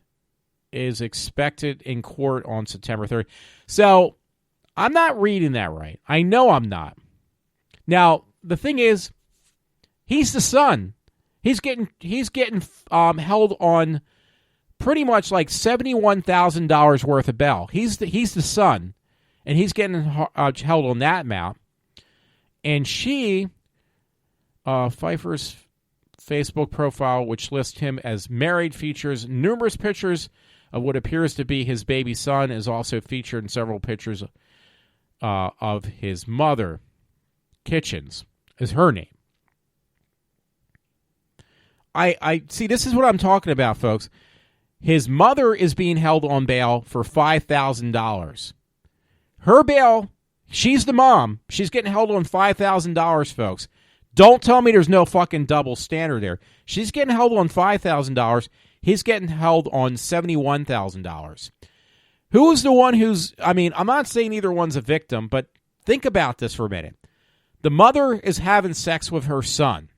is expected in court on September 3rd. So I'm not reading that right. I know I'm not. Now, the thing is, he's the son. He's getting held on pretty much like $71,000 worth of bail. He's the son, and he's getting held on that amount. And she, Pfeiffer's Facebook profile, which lists him as married, features numerous pictures of what appears to be his baby son, is also featured in several pictures of his mother. Kitchens is her name. I see, this is what I'm talking about, folks. His mother is being held on bail for $5,000. Her bail, she's the mom. She's getting held on $5,000, folks. Don't tell me there's no fucking double standard there. She's getting held on $5,000. He's getting held on $71,000. Who's the one I'm not saying either one's a victim, but think about this for a minute. The mother is having sex with her son.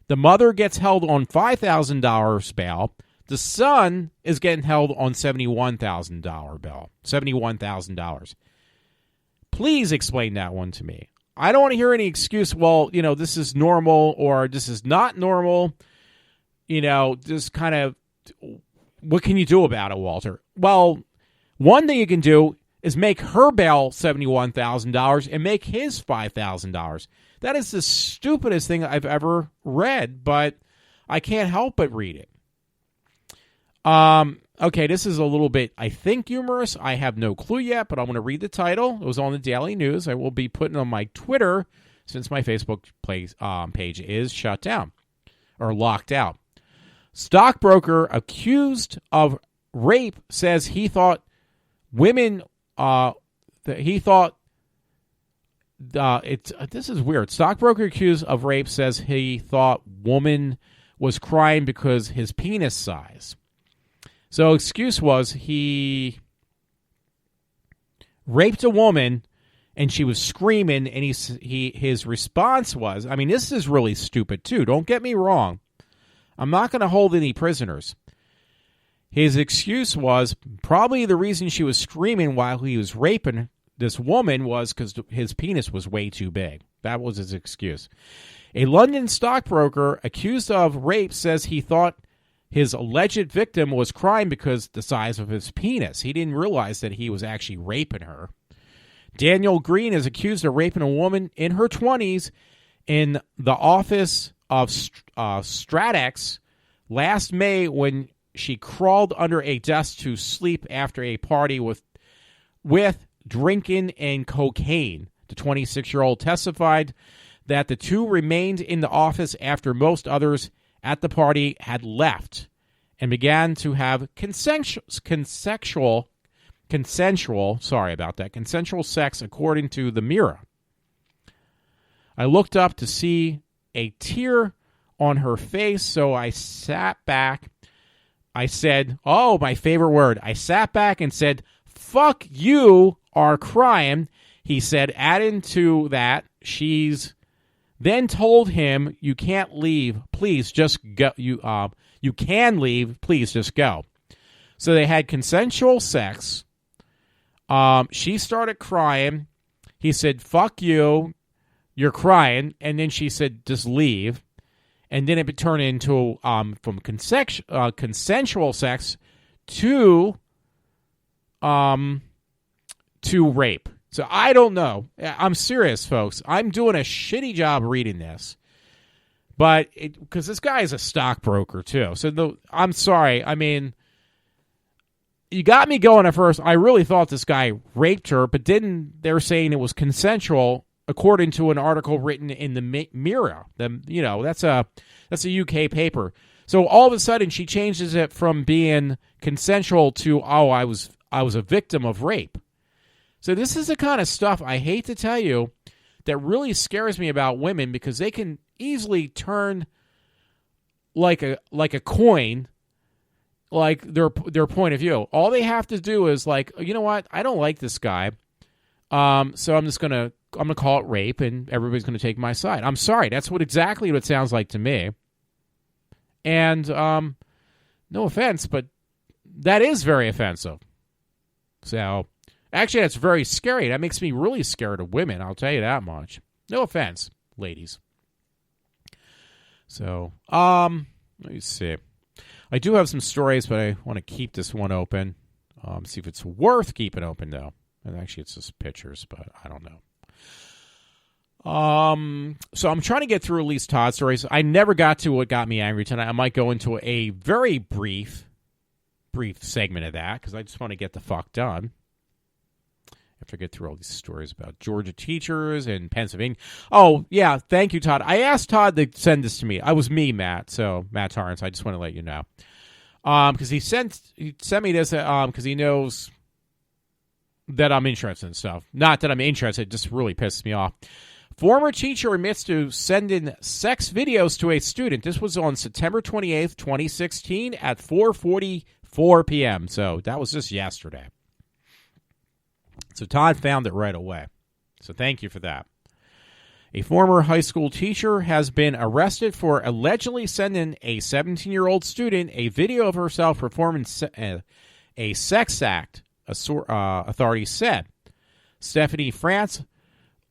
The mother gets held on $5,000 bail. The son is getting held on $71,000 bail. $71,000. Please explain that one to me. I don't want to hear any excuse, well, this is normal or this is not normal. Just kind of, what can you do about it, Walter? Well, one thing you can do is make her bail $71,000 and make his $5,000. That is the stupidest thing I've ever read, but I can't help but read it. Okay, this is a little bit, I think, humorous. I have no clue yet, but I'm going to read the title. It was on the Daily News. I will be putting it on my Twitter since my Facebook page is shut down or locked out. Stockbroker accused of rape says he thought women. This is weird. Stockbroker accused of rape says he thought woman was crying because his penis size. So excuse was he raped a woman and she was screaming, and his response was, this is really stupid too. Don't get me wrong. I'm not going to hold any prisoners. His excuse was probably the reason she was screaming while he was raping this woman was because his penis was way too big. That was his excuse. A London stockbroker accused of rape says he thought his alleged victim was crying because the size of his penis. He didn't realize that he was actually raping her. Daniel Green is accused of raping a woman in her 20s in the office of Stratex last May when she crawled under a desk to sleep after a party with drinking and cocaine. The 26-year-old testified that the two remained in the office after most others at the party had left and began to have consensual sex, according to the Mirror. I looked up to see a tear on her face, so I sat back. I said, oh, my favorite word. I sat back and said, fuck, you are crying. He said, adding to that, she's then told him, you can't leave. Please just go. You can leave. Please just go. So they had consensual sex. She started crying. He said, fuck you. You're crying. And then she said, just leave. And then it turned into from consensual sex to rape. So I don't know. I'm serious, folks. I'm doing a shitty job reading this, but because this guy is a stockbroker too. So I'm sorry. I mean, you got me going at first. I really thought this guy raped her, but then they're saying it was consensual, according to an article written in the Mirror. That's a UK paper. So all of a sudden, she changes it from being consensual to I was a victim of rape. So this is the kind of stuff, I hate to tell you, that really scares me about women, because they can easily turn like a coin, like their point of view. All they have to do is like, you know what, I don't like this guy, so I'm gonna call it rape, and everybody's gonna take my side. I'm sorry, that's exactly what it sounds like to me. And no offense, but that is very offensive. So. Actually, that's very scary. That makes me really scared of women, I'll tell you that much. No offense, ladies. So, let me see. I do have some stories, but I want to keep this one open. See if it's worth keeping open, though. And actually, it's just pictures, but I don't know. So I'm trying to get through at least Todd's stories. I never got to what got me angry tonight. I might go into a very brief segment of that, because I just want to get the fuck done. After I get through all these stories about Georgia teachers and Pennsylvania. Oh, yeah, thank you, Todd. I asked Todd to send this to me. I was me, Matt. So, Matt Torrance, I just want to let you know. Because he sent me this because he knows that I'm interested in stuff. Not that I'm interested, it just really pisses me off. Former teacher admits to sending sex videos to a student. This was on September 28th, 2016 at 4:44 p.m. So, that was just yesterday. So Todd found it right away. So thank you for that. A former high school teacher has been arrested for allegedly sending a 17-year-old student a video of herself performing a sex act, authorities said. Stephanie France,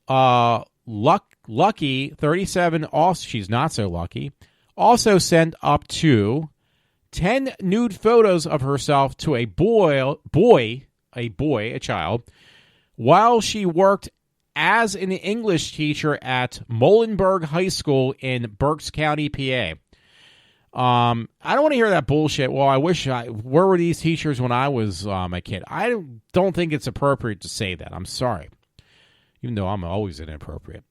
lucky, 37, also, she's not so lucky, also sent up to 10 nude photos of herself to a child, while she worked as an English teacher at Molenberg High School in Berks County, PA. I don't want to hear that bullshit. Well, where were these teachers when I was a kid? I don't think it's appropriate to say that. I'm sorry. Even though I'm always inappropriate.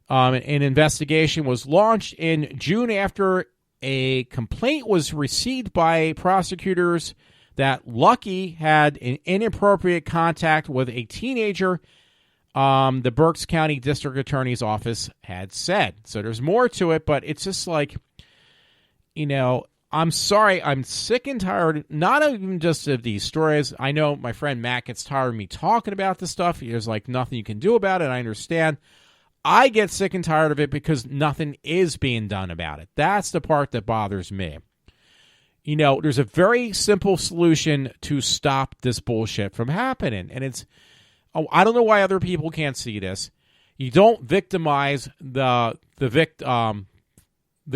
An investigation was launched in June after a complaint was received by prosecutors that Lucky had an inappropriate contact with a teenager, the Berks County District Attorney's Office had said. So there's more to it, but it's just like, I'm sorry, I'm sick and tired, not even just of these stories. I know my friend Matt gets tired of me talking about this stuff. There's like nothing you can do about it, I understand. I get sick and tired of it because nothing is being done about it. That's the part that bothers me. There's a very simple solution to stop this bullshit from happening. And I don't know why other people can't see this. You don't victimize the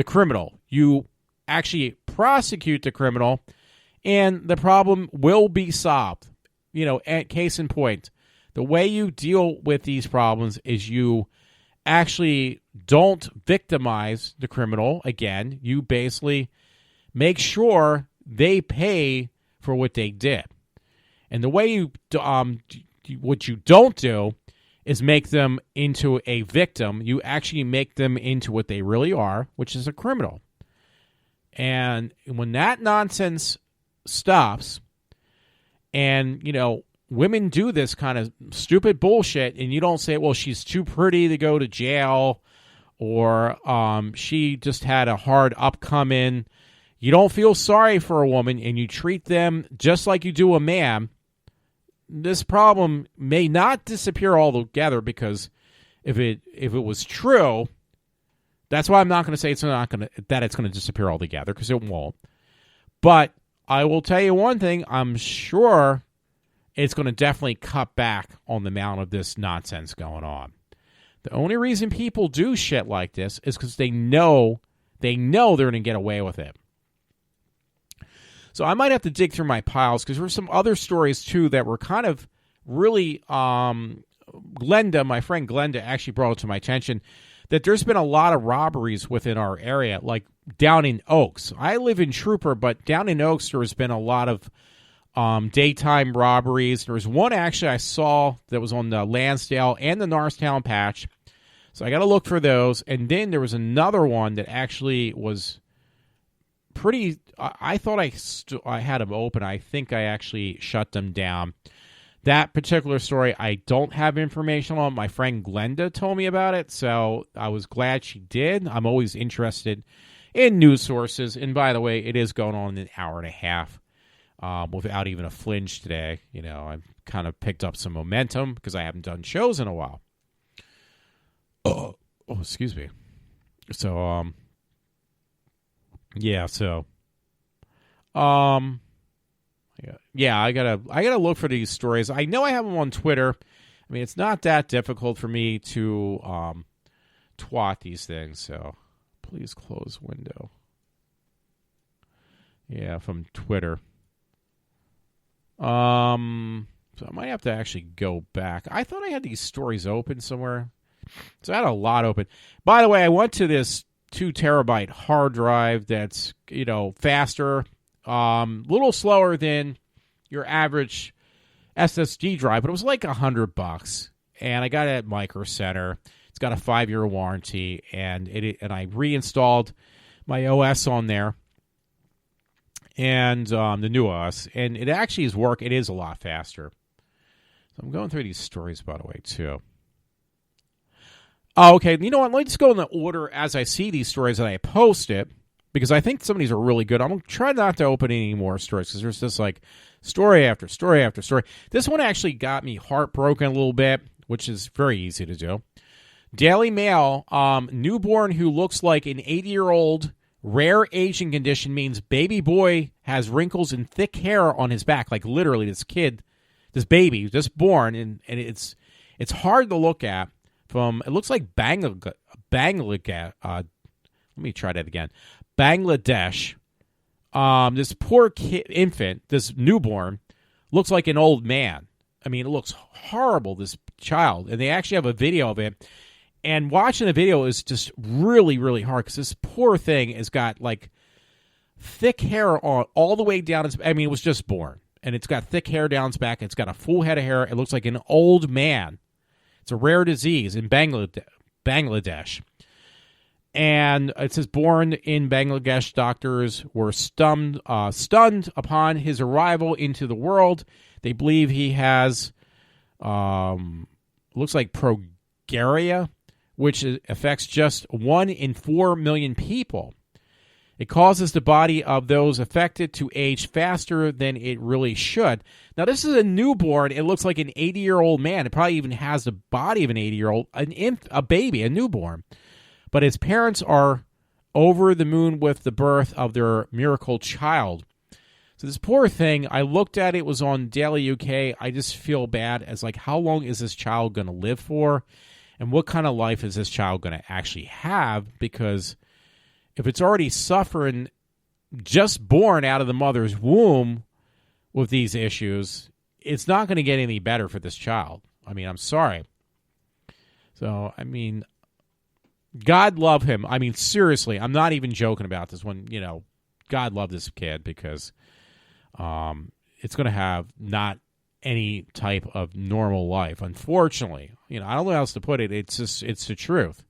criminal. You actually prosecute the criminal, and the problem will be solved. Case in point, the way you deal with these problems is you actually don't victimize the criminal. Again, you basically make sure they pay for what they did. And the way you, what you don't do is make them into a victim. You actually make them into what they really are, which is a criminal. And when that nonsense stops, and, women do this kind of stupid bullshit, and you don't say, well, she's too pretty to go to jail, or she just had a hard upcoming. You don't feel sorry for a woman, and you treat them just like you do a man. This problem may not disappear altogether, because if it was true, that's why I'm not going to say it's going to disappear altogether, because it won't. But I will tell you one thing: I'm sure it's going to definitely cut back on the amount of this nonsense going on. The only reason people do shit like this is because they know they're going to get away with it. So I might have to dig through my piles, because there were some other stories, too, that were kind of really... my friend Glenda, actually brought it to my attention that there's been a lot of robberies within our area, like down in Oaks. I live in Trooper, but down in Oaks there has been a lot of daytime robberies. There was one, actually, I saw that was on the Lansdale and the Norristown patch. So I got to look for those. And then there was another one that actually was... pretty, I thought I had them open. I think I actually shut them down. That particular story, I don't have information on. My friend Glenda told me about it, so I was glad she did. I'm always interested in news sources. And by the way, it is going on an hour and a half without even a flinch today. I've kind of picked up some momentum because I haven't done shows in a while. Oh, excuse me. So, yeah, so I gotta look for these stories. I know I have them on Twitter. I mean, it's not that difficult for me to twat these things. So please close window. Yeah, from Twitter. So I might have to actually go back. I thought I had these stories open somewhere. So I had a lot open. By the way, I went to this 2 terabyte hard drive that's, faster, little slower than your average SSD drive, but it was like $100. And I got it at Micro Center. It's got a 5-year warranty, and I reinstalled my OS on there, and the new OS, and it actually is work. It is a lot faster. So I'm going through these stories, by the way, too. Oh, okay. You know what? Let's go in the order as I see these stories that I post it, because I think some of these are really good. I'm going to try not to open any more stories, because there's just like story after story after story. This one actually got me heartbroken a little bit, which is very easy to do. Daily Mail, newborn who looks like an 80-year-old, rare aging condition means baby boy has wrinkles and thick hair on his back. Like literally this baby just born, and it's hard to look at. It looks like Bangladesh. Let me try that again. Bangladesh. This poor infant, this newborn, looks like an old man. I mean, it looks horrible, this child. And they actually have a video of it. And watching the video is just really, really hard, because this poor thing has got like thick hair on all the way down. It was just born. And it's got thick hair down its back. It's got a full head of hair. It looks like an old man. It's a rare disease in Bangladesh. And it says, born in Bangladesh, doctors were stunned upon his arrival into the world. They believe he has, looks like progeria, which affects just 1 in 4 million people. It causes the body of those affected to age faster than it really should. Now, this is a newborn. It looks like an 80-year-old man. It probably even has the body of an 80-year-old, a baby, a newborn. But his parents are over the moon with the birth of their miracle child. So this poor thing, I looked at it, was on Daily UK. I just feel bad as like, how long is this child going to live for? And what kind of life is this child going to actually have? Because if it's already suffering just born out of the mother's womb with these issues, it's not going to get any better for this child. I mean, I'm sorry. So, I mean, God love him. I mean, seriously, I'm not even joking about this one, God love this kid because it's going to have not any type of normal life. Unfortunately, I don't know how else to put it. It's the truth.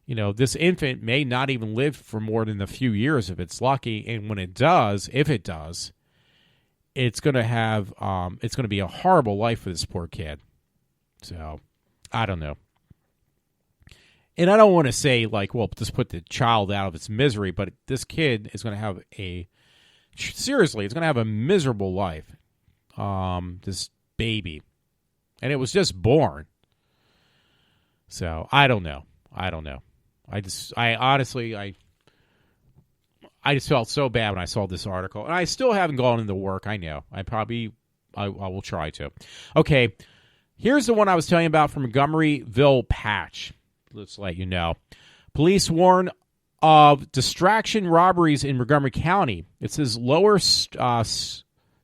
This infant may not even live for more than a few years if it's lucky, and when it does, if it does, it's going to be a horrible life for this poor kid. So, I don't know. And I don't want to say, just put the child out of its misery, but this kid is going to have seriously, it's going to have a miserable life. This baby. And it was just born. So, I don't know. I just felt so bad when I saw this article. And I still haven't gone into work, I know. I will try to. Okay, here's the one I was telling you about from Montgomeryville Patch. Let's let you know. Police warn of distraction robberies in Montgomery County. It says Lower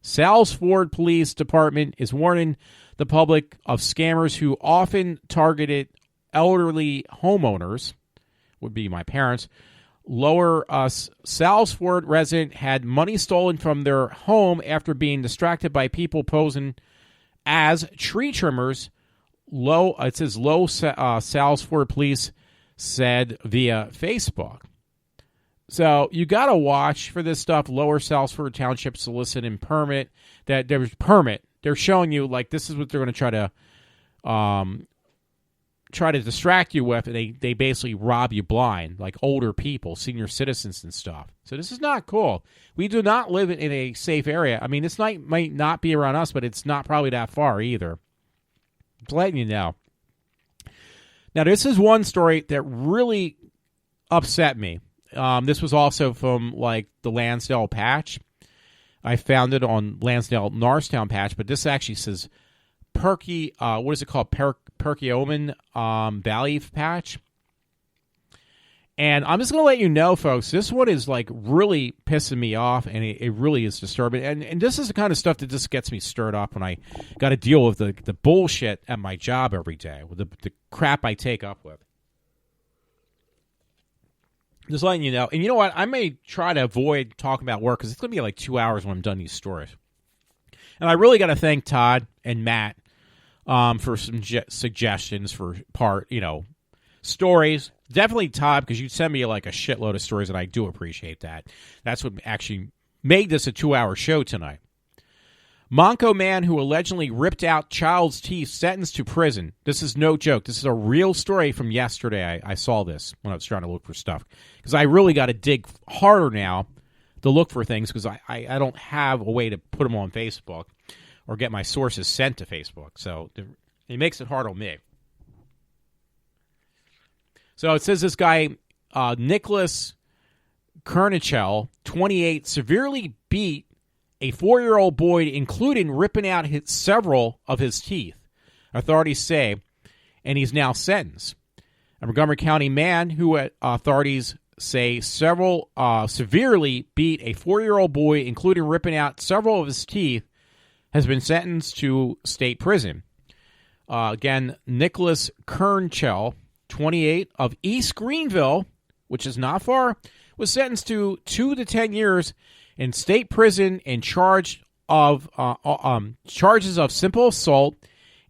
Salesforce Police Department is warning the public of scammers who often targeted elderly homeowners, would be my parents. Lower Salesforce resident had money stolen from their home after being distracted by people posing as tree trimmers. It says Low Salesforce Police said via Facebook. So you got to watch for this stuff. Lower Salesforce Township solicit and permit. That there's permit. They're showing you this is what they're going to try to distract you with. And they basically rob you blind, like older people, senior citizens and stuff. So this is not cool. We do not live in a safe area. I mean, this might not be around us, but it's not probably that far either. Just letting you know. Now, this is one story that really upset me. This was also from the Lansdale Patch. I found it on Lansdale Norristown Patch, but this actually says what is it called? Perkiomen Valley Patch. And I'm just going to let you know, folks, this one is really pissing me off, and it really is disturbing. And this is the kind of stuff that just gets me stirred up when I got to deal with the bullshit at my job every day, with the crap I take up with. Just letting you know. And you know what? I may try to avoid talking about work because it's going to be 2 hours when I'm done these stories. And I really got to thank Todd and Matt for some suggestions for stories. Definitely Todd, because you send me a shitload of stories, and I do appreciate that. That's what actually made this a 2-hour show tonight. Monco man who allegedly ripped out child's teeth sentenced to prison. This is no joke. This is a real story from yesterday. I saw this when I was trying to look for stuff. Because I really got to dig harder now to look for things because I don't have a way to put them on Facebook or get my sources sent to Facebook. So it makes it hard on me. So it says this guy, Nicholas Kernichel, 28, severely beat a 4-year-old boy, including ripping out several of his teeth, authorities say, and he's now sentenced. A Montgomery County man who authorities say severely beat a 4-year-old boy, including ripping out several of his teeth, has been sentenced to state prison. Again, Nicholas Kernichel, 28, of East Greenville, which is not far, was sentenced to 2 to 10 years in state prison and charges of simple assault,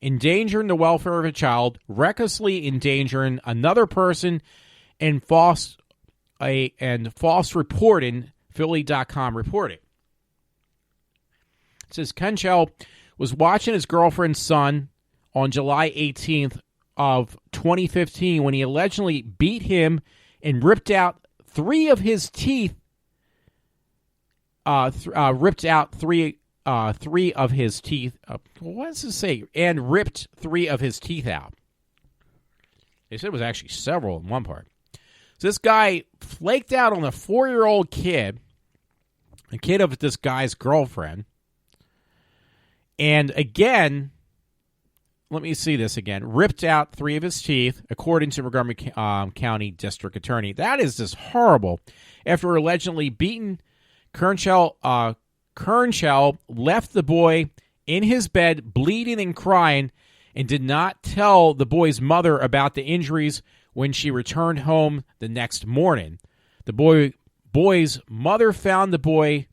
endangering the welfare of a child, recklessly endangering another person, and false reporting. Philly.com reported. It says Kenchel was watching his girlfriend's son on July 18th of 2015 when he allegedly beat him and ripped out 3 of his teeth. Ripped out three of his teeth. What does it say? And ripped 3 of his teeth out. They said it was actually several in one part. So this guy flaked out on a 4-year-old kid, a kid of this guy's girlfriend. And again, let me see this again. Ripped out 3 of his teeth, according to Montgomery County District Attorney. That is just horrible. After allegedly beaten, Kernichel left the boy in his bed, bleeding and crying, and did not tell the boy's mother about the injuries when she returned home the next morning. The boy boy's mother found the boy.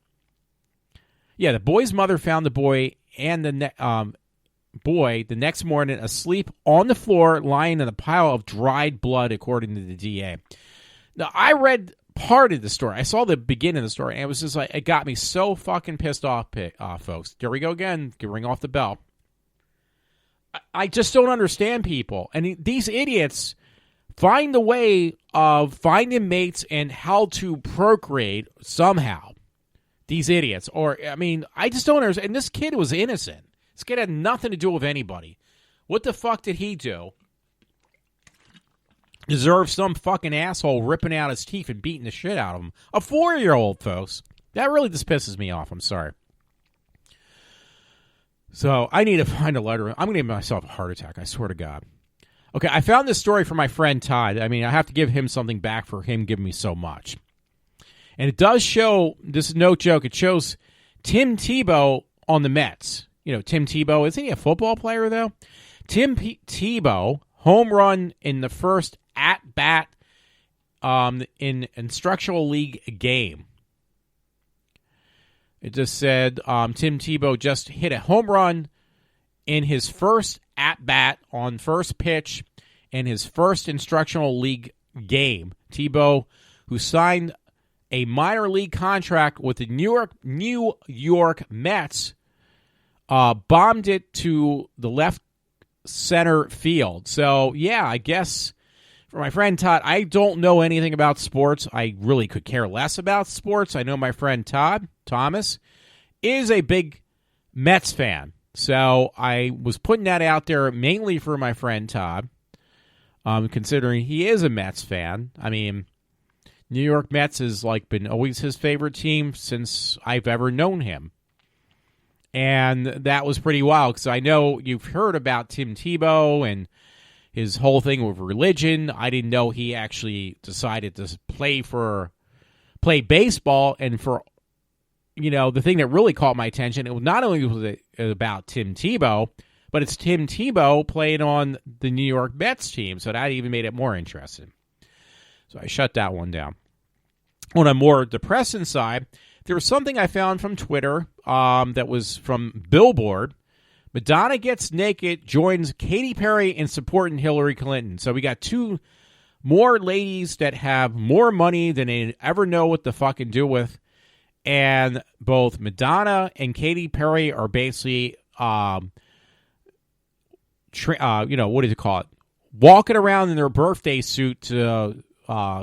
Yeah, the boy's mother found the boy and the boy the next morning asleep on the floor, lying in a pile of dried blood, according to the DA. Now, I read part of the story. I saw the beginning of the story, and it was just like, it got me so fucking pissed off, folks. Here we go again. Ring off the bell. I just don't understand people. And these idiots find the way of finding mates and how to procreate somehow. These idiots. Or, I mean, I just don't understand. And this kid was innocent. This kid had nothing to do with anybody. What the fuck did he do? Deserve some fucking asshole ripping out his teeth and beating the shit out of him. A 4-year-old, folks. That really just pisses me off. I'm sorry. So, I need to find a letter. I'm going to give myself a heart attack. I swear to God. Okay, I found this story from my friend Todd. I mean, I have to give him something back for him giving me so much. And it does show, this is no joke, it shows Tim Tebow on the Mets. You know, Tim Tebow, isn't he a football player, though? Tim Tebow, home run in the first at-bat in instructional league game. It just said Tim Tebow just hit a home run in his first at-bat on first pitch in his first instructional league game. Tebow, who signed a minor league contract with the New York Mets, bombed it to the left center field. So, yeah, I guess for my friend Todd, I don't know anything about sports. I really could care less about sports. I know my friend Thomas, is a big Mets fan. So I was putting that out there mainly for my friend Todd, considering he is a Mets fan. I mean, New York Mets has been always his favorite team since I've ever known him. And that was pretty wild because I know you've heard about Tim Tebow and his whole thing with religion. I didn't know he actually decided to play baseball. And for, you know, the thing that really caught my attention, it was not only was it about Tim Tebow, but it's Tim Tebow playing on the New York Mets team. So that even made it more interesting. So I shut that one down. On a more depressing side, there was something I found from Twitter that was from Billboard. Madonna gets naked, joins Katy Perry in supporting Hillary Clinton. So we got two more ladies that have more money than they ever know what to fucking do with. And both Madonna and Katy Perry are basically, what do you call it? Walking around in their birthday suit to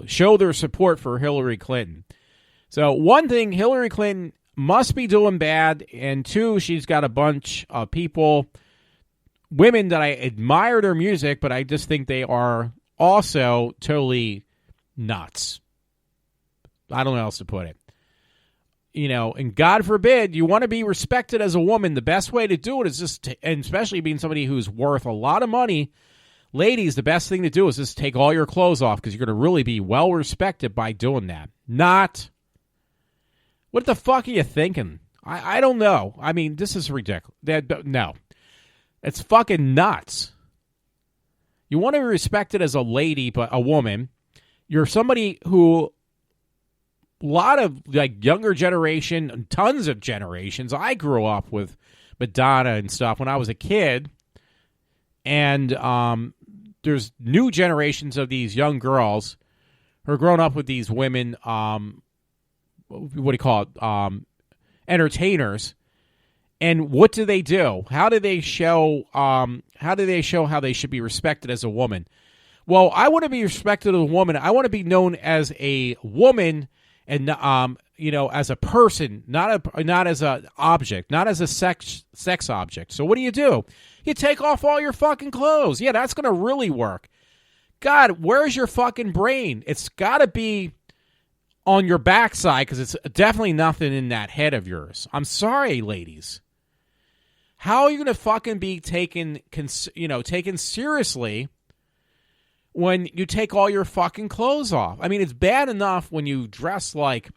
show their support for Hillary Clinton. So one thing, Hillary Clinton must be doing bad, and two, she's got a bunch of women that I admire their music, but I just think they are also totally nuts. I don't know how else to put it. You know, and God forbid, you want to be respected as a woman, the best way to do it is just, and especially being somebody who's worth a lot of money, ladies, the best thing to do is just take all your clothes off because you're going to really be well respected by doing that. Not, what the fuck are you thinking? I don't know. I mean, this is ridiculous. No. It's fucking nuts. You want to be respected as a lady, but a woman. You're somebody who, a lot of younger generation, tons of generations. I grew up with Madonna and stuff when I was a kid. And there's new generations of these young girls who are growing up with these women, what do you call it, entertainers. And what do they do? How do they show how they should be respected as a woman? Well, I want to be respected as a woman. I want to be known as a woman and as a person, not as an object, not as a sex object. So what do? You take off all your fucking clothes. Yeah, that's going to really work. God, where's your fucking brain? It's got to be on your backside because it's definitely nothing in that head of yours. I'm sorry, ladies. How are you going to fucking be taken seriously when you take all your fucking clothes off? I mean, it's bad enough when you dress like,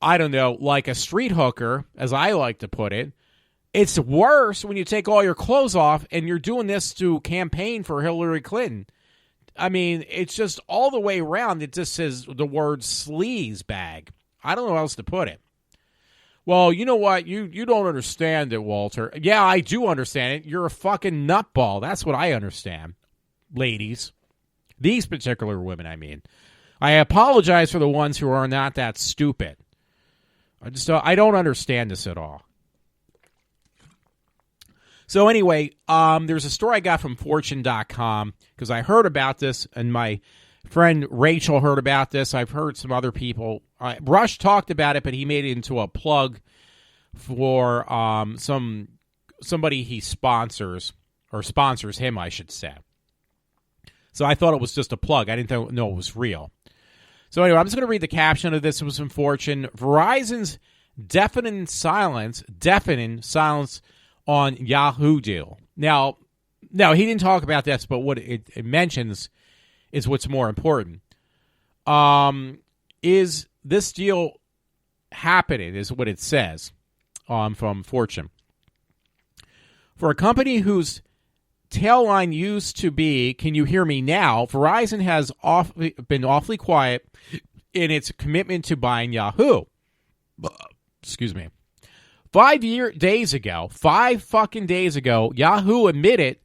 I don't know, like a street hooker, as I like to put it. It's worse when you take all your clothes off and you're doing this to campaign for Hillary Clinton. I mean, it's just all the way around. It just says the word sleaze bag. I don't know how else to put it. Well, you know what? You don't understand it, Walter. Yeah, I do understand it. You're a fucking nutball. That's what I understand, ladies. These particular women, I mean. I apologize for the ones who are not that stupid. I don't understand this at all. So anyway, there's a story I got from Fortune.com because I heard about this, and my friend Rachel heard about this. I've heard some other people. Rush talked about it, but he made it into a plug for somebody he sponsors, or sponsors him, I should say. So I thought it was just a plug. I didn't know it was real. So anyway, I'm just going to read the caption of this. It was from Fortune. Verizon's deafening silence on Yahoo deal. Now, no, he didn't talk about this, but what it mentions is what's more important. Is this deal happening, is what it says from Fortune. For a company whose tail line used to be, can you hear me now, Verizon has been awfully quiet in its commitment to buying Yahoo. Excuse me. 5 fucking days ago, Yahoo admitted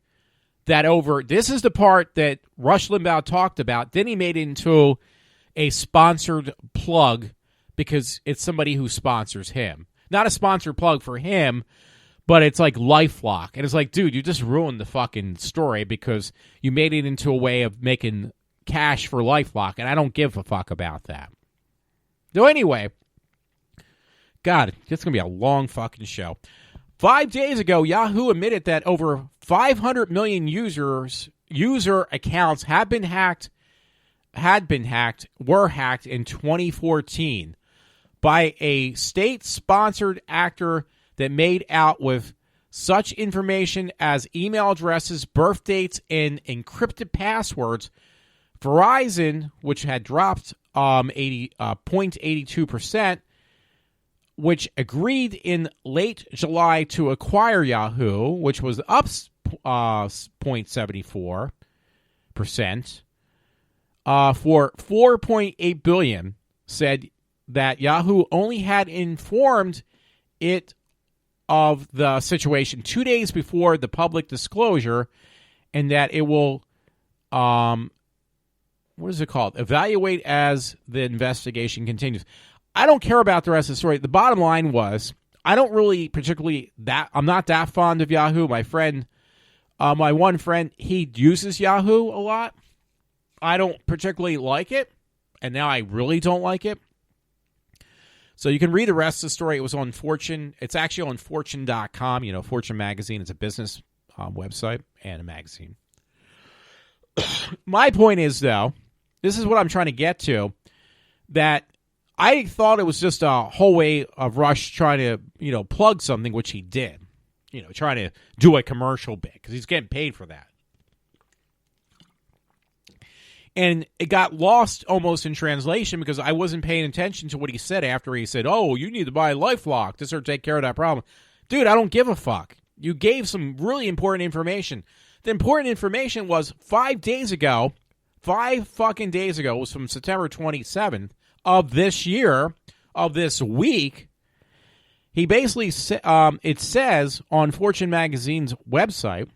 that this is the part that Rush Limbaugh talked about, then he made it into a sponsored plug because it's somebody who sponsors him. Not a sponsored plug for him, but it's like LifeLock. And it's like, dude, you just ruined the fucking story because you made it into a way of making cash for LifeLock, and I don't give a fuck about that. So anyway, God, it's going to be a long fucking show. 5 days ago, Yahoo admitted that over 500 million user accounts were hacked in 2014 by a state-sponsored actor that made out with such information as email addresses, birth dates, and encrypted passwords. Verizon, which had dropped 0.82%, which agreed in late July to acquire Yahoo, which was up 0.74%, for $4.8 billion, said that Yahoo only had informed it of the situation 2 days before the public disclosure, and that it will, evaluate as the investigation continues. I don't care about the rest of the story. The bottom line was, I'm not that fond of Yahoo. My one friend, he uses Yahoo a lot. I don't particularly like it, and now I really don't like it. So you can read the rest of the story. It was on Fortune. It's actually on Fortune.com. Fortune magazine is a business website and a magazine. My point is, though, this is what I'm trying to get to, that I thought it was just a whole way of Rush trying to, plug something, which he did. Trying to do a commercial bit, because he's getting paid for that. And it got lost almost in translation because I wasn't paying attention to what he said after he said, oh, you need to buy LifeLock to take care of that problem. Dude, I don't give a fuck. You gave some really important information. The important information was 5 days ago, 5 fucking days ago, it was from September 27th of this year, of this week. He basically, it says on Fortune Magazine's website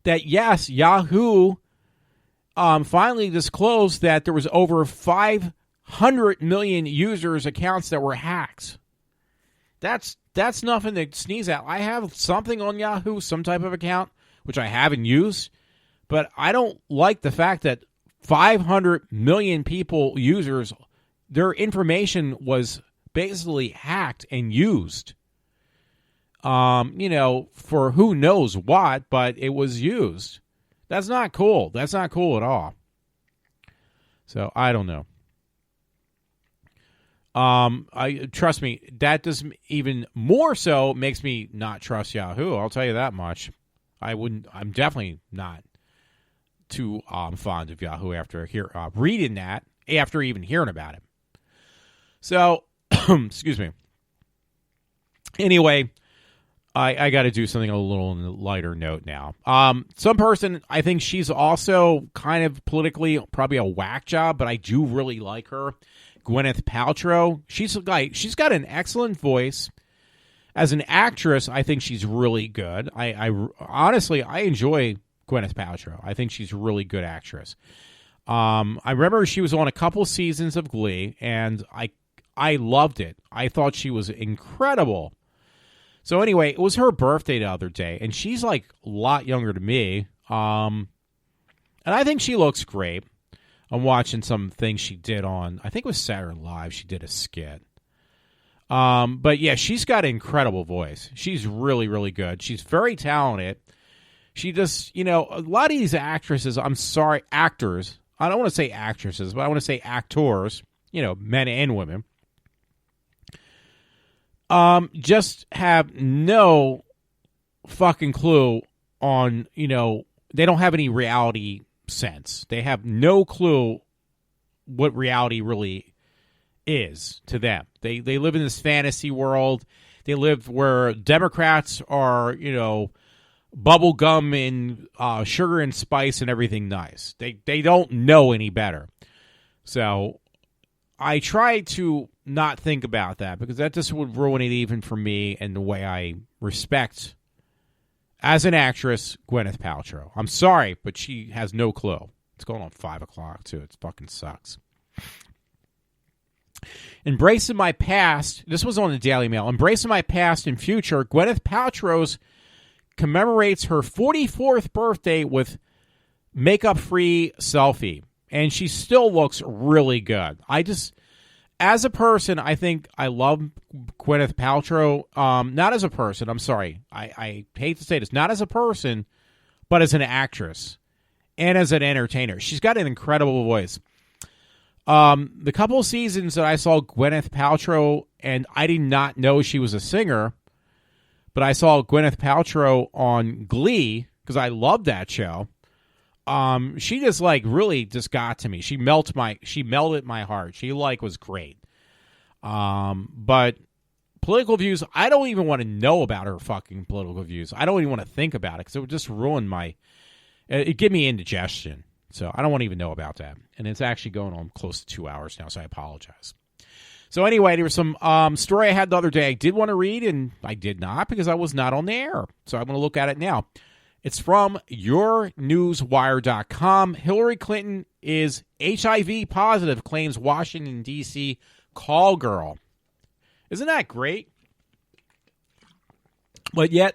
that, yes, Yahoo finally disclosed that there was over 500 million users' accounts that were hacked. That's nothing to sneeze at. I have something on Yahoo, some type of account, which I haven't used, but I don't like the fact that 500 million users, their information was basically hacked and used. For who knows what, but it was used. That's not cool. That's not cool at all. So I don't know. Trust me, that does even more so makes me not trust Yahoo. I'll tell you that much. I'm definitely not too fond of Yahoo after reading that, after even hearing about it. So, excuse me. Anyway, I got to do something a little on a lighter note now. Some person, I think she's also kind of politically probably a whack job, but I do really like her. Gwyneth Paltrow. She's got an excellent voice. As an actress, I think she's really good. I honestly, I enjoy Gwyneth Paltrow. I think she's a really good actress. I remember she was on a couple seasons of Glee, and I loved it. I thought she was incredible. So anyway, it was her birthday the other day, and she's like a lot younger than me. And I think she looks great. I'm watching some things she did on, I think it was Saturday Night Live. She did a skit. But yeah, she's got an incredible voice. She's really, really good. She's very talented. She just, a lot of these actresses, actors. I don't want to say actresses, but I want to say actors, men and women. Just have no fucking clue on, they don't have any reality sense. They have no clue what reality really is to them. They live in this fantasy world. They live where Democrats are, bubble gum and sugar and spice and everything nice. They don't know any better. So I try to not think about that because that just would ruin it even for me and the way I respect, as an actress, Gwyneth Paltrow. I'm sorry, but she has no clue. It's going on 5 o'clock, too. It fucking sucks. Embracing my past. This was on the Daily Mail. Embracing my past and future. Gwyneth Paltrow commemorates her 44th birthday with makeup-free selfie. And she still looks really good. As a person, I think I love Gwyneth Paltrow. Not as a person, I'm sorry. I hate to say this. Not as a person, but as an actress and as an entertainer. She's got an incredible voice. The couple of seasons that I saw Gwyneth Paltrow, and I did not know she was a singer, but I saw Gwyneth Paltrow on Glee, because I loved that show. She just really just got to me. She melted my heart. She was great. But political views, I don't even want to know about her fucking political views. I don't even want to think about it because it would just ruin it give me indigestion. So I don't want to even know about that. And it's actually going on close to 2 hours now, so I apologize. So anyway, there was some story I had the other day I did want to read, and I did not because I was not on the air. So I'm going to look at it now. It's from yournewswire.com. Hillary Clinton is HIV positive, claims Washington, D.C. call girl. Isn't that great? But yet,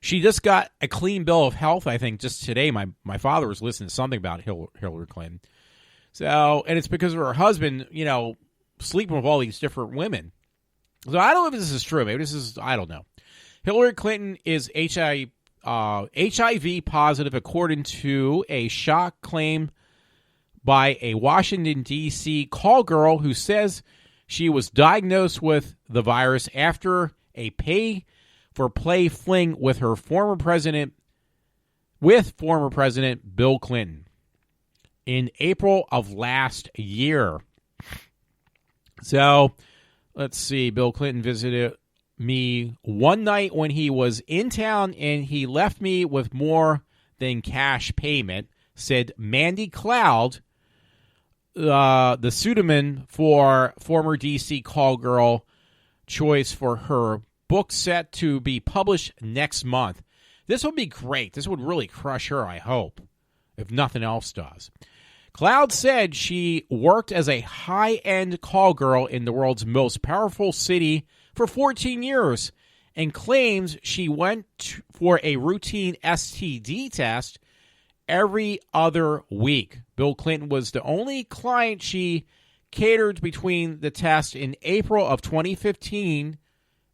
she just got a clean bill of health, I think, just today. My father was listening to something about Hillary Clinton. So, and it's because of her husband, sleeping with all these different women. So I don't know if this is true. Maybe this is, I don't know. Hillary Clinton is HIV positive, according to a shock claim by a Washington, D.C. call girl who says she was diagnosed with the virus after a pay-for-play fling with former President Bill Clinton in April of last year. So, let's see. Bill Clinton visited me one night when he was in town, and he left me with more than cash payment, said Mandy Cloud, the pseudonym for former D.C. call girl choice for her book set to be published next month. This would be great. This would really crush her, I hope, if nothing else does. Cloud said she worked as a high-end call girl in the world's most powerful city for 14 years and claims she went for a routine STD test every other week. Bill Clinton was the only client she catered between the test in April of 2015,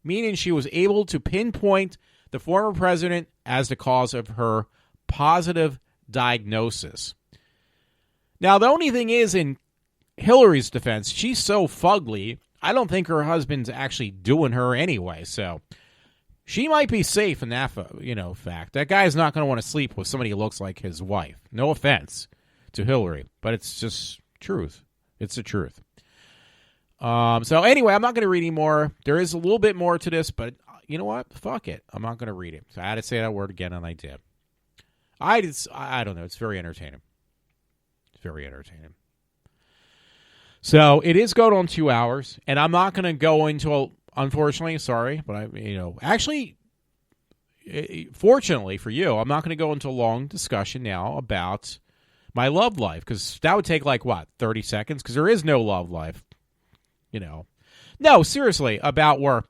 meaning she was able to pinpoint the former president as the cause of her positive diagnosis. Now, the only thing is, in Hillary's defense, she's so fugly, I don't think her husband's actually doing her anyway, so she might be safe in that, fact. That guy's not going to want to sleep with somebody who looks like his wife. No offense to Hillary, but it's just truth. It's the truth. So anyway, I'm not going to read any more. There is a little bit more to this, but you know what? Fuck it. I'm not going to read it. So I had to say that word again, and I did. I don't know. It's very entertaining. It's very entertaining. So it is going on 2 hours, and I'm not going to go into, unfortunately, sorry, but actually, fortunately for you, I'm not going to go into a long discussion now about my love life, because that would take 30 seconds, because there is no love life. No, seriously, about work.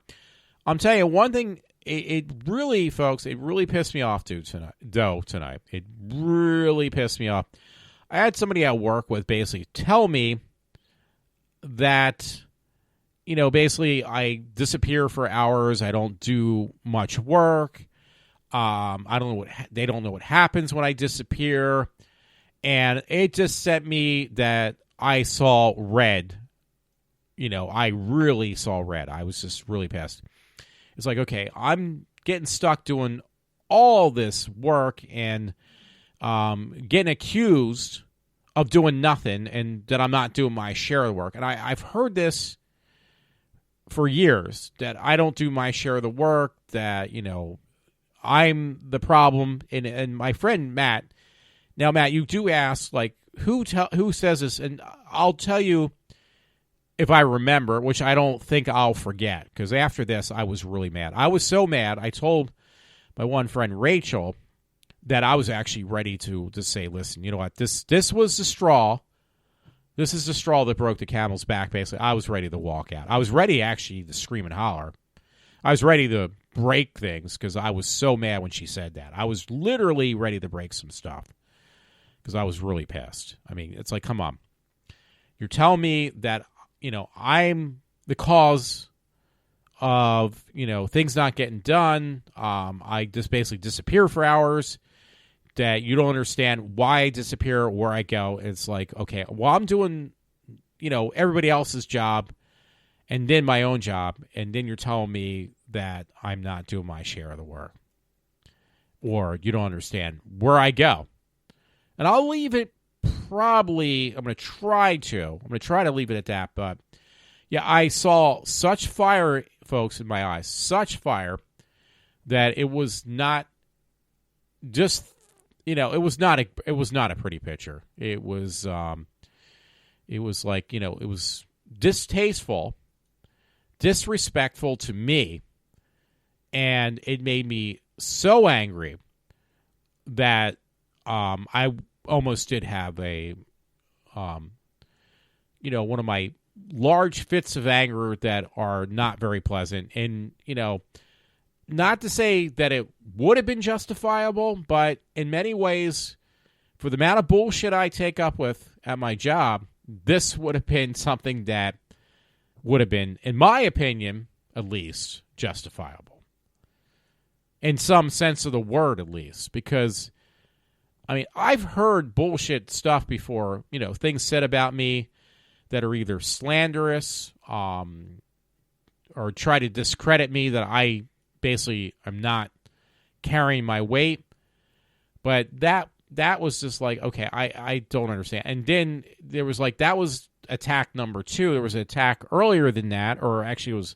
I'm telling you one thing. It really, folks, it really pissed me off, tonight. It really pissed me off. I had somebody at work with basically tell me that, basically I disappear for hours. I don't do much work. I don't know they don't know what happens when I disappear. And it just sent me that I saw red. I really saw red. I was just really pissed. It's like, okay, I'm getting stuck doing all this work and getting accused of doing nothing, and that I'm not doing my share of the work. And I've heard this for years, that I don't do my share of the work, that, I'm the problem. And my friend Matt, now Matt, you do ask, who says this? And I'll tell you if I remember, which I don't think I'll forget, because after this, I was really mad. I was so mad, I told my one friend, Rachel, that I was actually ready to say, listen, you know what, this was the straw. This is the straw that broke the camel's back, basically. I was ready to walk out. I was ready, actually, to scream and holler. I was ready to break things, because I was so mad when she said that. I was literally ready to break some stuff, because I was really pissed. I mean, it's like, come on. You're telling me that, I'm the cause of, things not getting done. I just basically disappear for hours, that you don't understand why I disappear or where I go. It's like, okay, well, I'm doing, everybody else's job and then my own job. And then you're telling me that I'm not doing my share of the work, or you don't understand where I go. And I'll leave it probably, I'm going to try to leave it at that. But yeah, I saw such fire, folks, in my eyes, such fire, that it was not just, it was not a pretty picture. It was like, it was distasteful, disrespectful to me. And it made me so angry that I almost did have a, one of my large fits of anger that are not very pleasant. And, not to say that it would have been justifiable, but in many ways, for the amount of bullshit I take up with at my job, this would have been something that would have been, in my opinion, at least, justifiable. In some sense of the word, at least. Because, I mean, I've heard bullshit stuff before, things said about me that are either slanderous, or try to discredit me, that I basically I'm not carrying my weight. But that was just like, okay, I don't understand. And then there was that was attack number 2. There was an attack earlier than that, or actually it was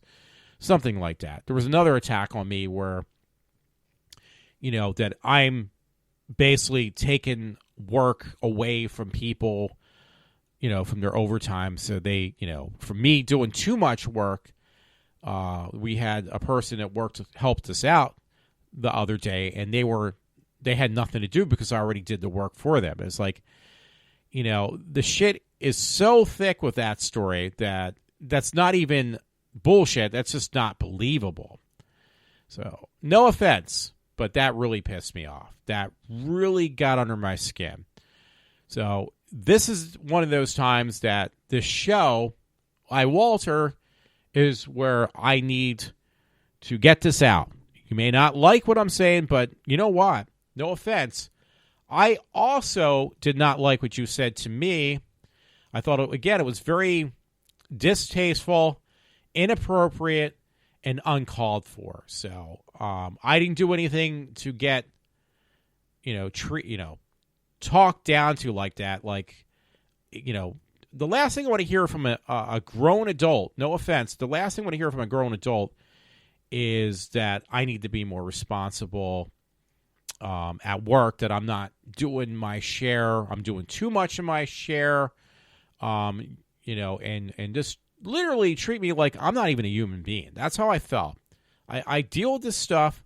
something like that. There was another attack on me where, that I'm basically taking work away from people, from their overtime. So they, for me doing too much work, we had a person that helped us out the other day, and they had nothing to do because I already did the work for them. It's like, the shit is so thick with that story that's not even bullshit. That's just not believable. So, no offense, but that really pissed me off. That really got under my skin. So, this is one of those times that this show, iWalter, is where I need to get this out. You may not like what I'm saying, but you know what? No offense. I also did not like what you said to me. I thought, it was very distasteful, inappropriate, and uncalled for. So I didn't do anything to get, talked down to like that. The last thing I want to hear from a grown adult, no offense, the last thing I want to hear from a grown adult is that I need to be more responsible at work, that I'm not doing my share. I'm doing too much of my share, and just literally treat me like I'm not even a human being. That's how I felt. I deal with this stuff.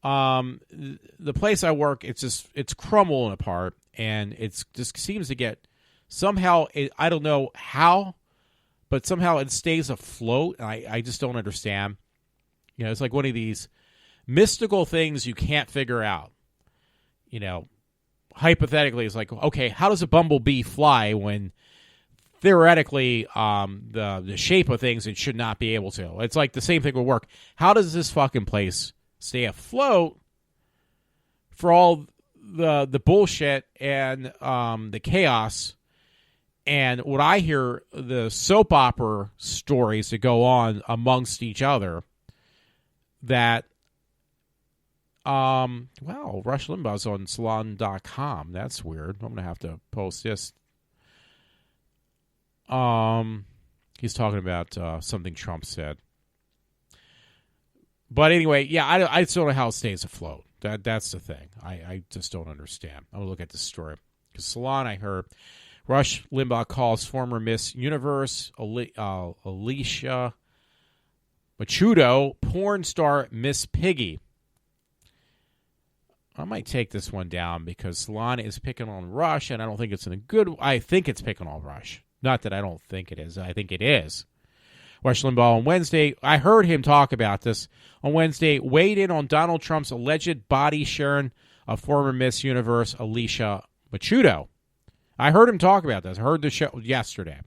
The place I work, it's crumbling apart, and it's just seems to get somehow, I don't know how, but somehow it stays afloat. I just don't understand. It's like one of these mystical things you can't figure out. Hypothetically, it's like, okay, how does a bumblebee fly when theoretically the shape of things it should not be able to? It's like the same thing with work. How does this fucking place stay afloat for all the bullshit and the chaos and what I hear, the soap opera stories that go on amongst each other? That Rush Limbaugh's on Salon.com. That's weird. I'm gonna have to post this. He's talking about something Trump said. But anyway, yeah, I just don't know how it stays afloat. That's the thing. I just don't understand. I'm gonna look at this story because Salon, I heard Rush Limbaugh calls former Miss Universe Alicia Machudo porn star Miss Piggy. I might take this one down because Salon is picking on Rush, and I don't think it's in a good. I think it's picking on Rush. Not that I don't think it is. I think it is. Rush Limbaugh on Wednesday, I heard him talk about this on Wednesday, weighed in on Donald Trump's alleged body sharing of former Miss Universe Alicia Machudo. I heard him talk about this. I heard the show yesterday.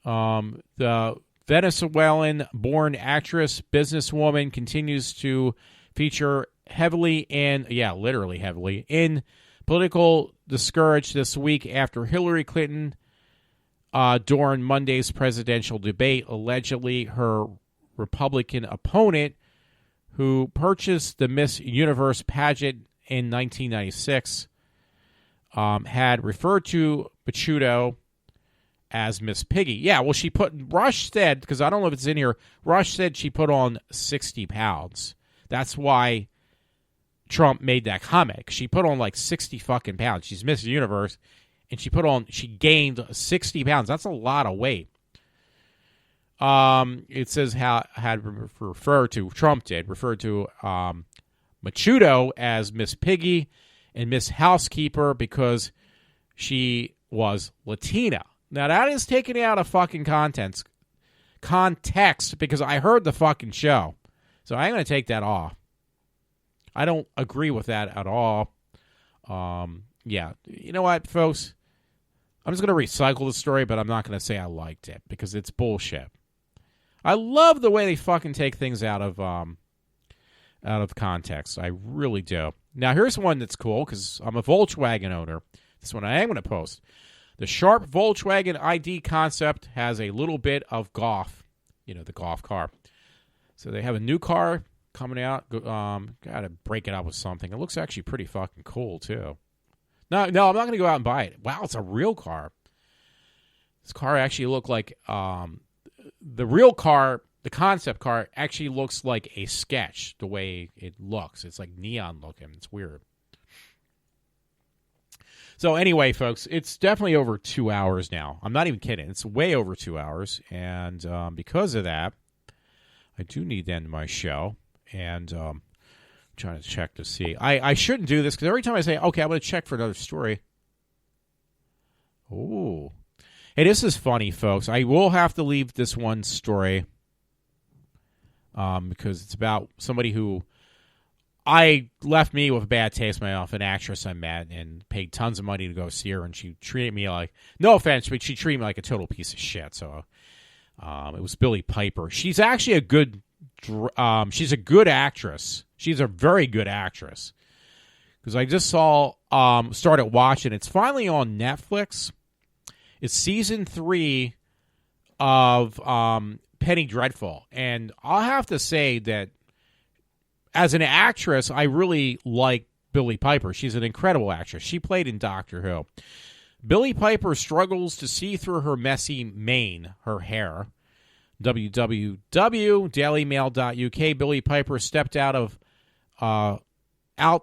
The Venezuelan-born actress, businesswoman continues to feature heavily literally heavily, in political discourage this week after Hillary Clinton, during Monday's presidential debate, allegedly her Republican opponent, who purchased the Miss Universe pageant in 1996, had referred to Machudo as Miss Piggy. Yeah, well, Rush said, because I don't know if it's in here, Rush said she put on 60 pounds. That's why Trump made that comment. She put on like 60 fucking pounds. She's Miss Universe, and she gained 60 pounds. That's a lot of weight. It says Trump referred to Machudo as Miss Piggy and Miss Housekeeper because she was Latina. Now, that is taken out of fucking context because I heard the fucking show. So I'm going to take that off. I don't agree with that at all. Yeah. You know what, folks? I'm just going to recycle the story, but I'm not going to say I liked it because it's bullshit. I love the way they fucking take things out of context. I really do. Now, here's one that's cool because I'm a Volkswagen owner. This one I am going to post. The Sharp Volkswagen ID concept has a little bit of golf, the golf car. So they have a new car coming out. Got to break it up with something. It looks actually pretty fucking cool, too. No, I'm not going to go out and buy it. Wow, it's a real car. This car actually looked like the real car, the concept car, actually looks like a sketch the way it looks. It's like neon looking. It's weird. So anyway, folks, it's definitely over 2 hours now. I'm not even kidding. It's way over 2 hours. And because of that, I do need to end my show. And I'm trying to check to see. I shouldn't do this because every time I say, okay, I'm going to check for another story. Ooh. Hey, this is funny, folks. I will have to leave this one story because it's about somebody who left me with a bad taste in my mouth, an actress I met and paid tons of money to go see her, and she treated me like, no offense, but she treated me like a total piece of shit. So it was Billie Piper. She's actually she's a good actress. She's a very good actress. Because I just started watching. It's finally on Netflix. It's season 3 of Penny Dreadful. And I'll have to say that as an actress, I really like Billie Piper. She's an incredible actress. She played in Doctor Who. Billie Piper struggles to see through her messy mane, her hair, www.dailymail.uk. Billie Piper stepped out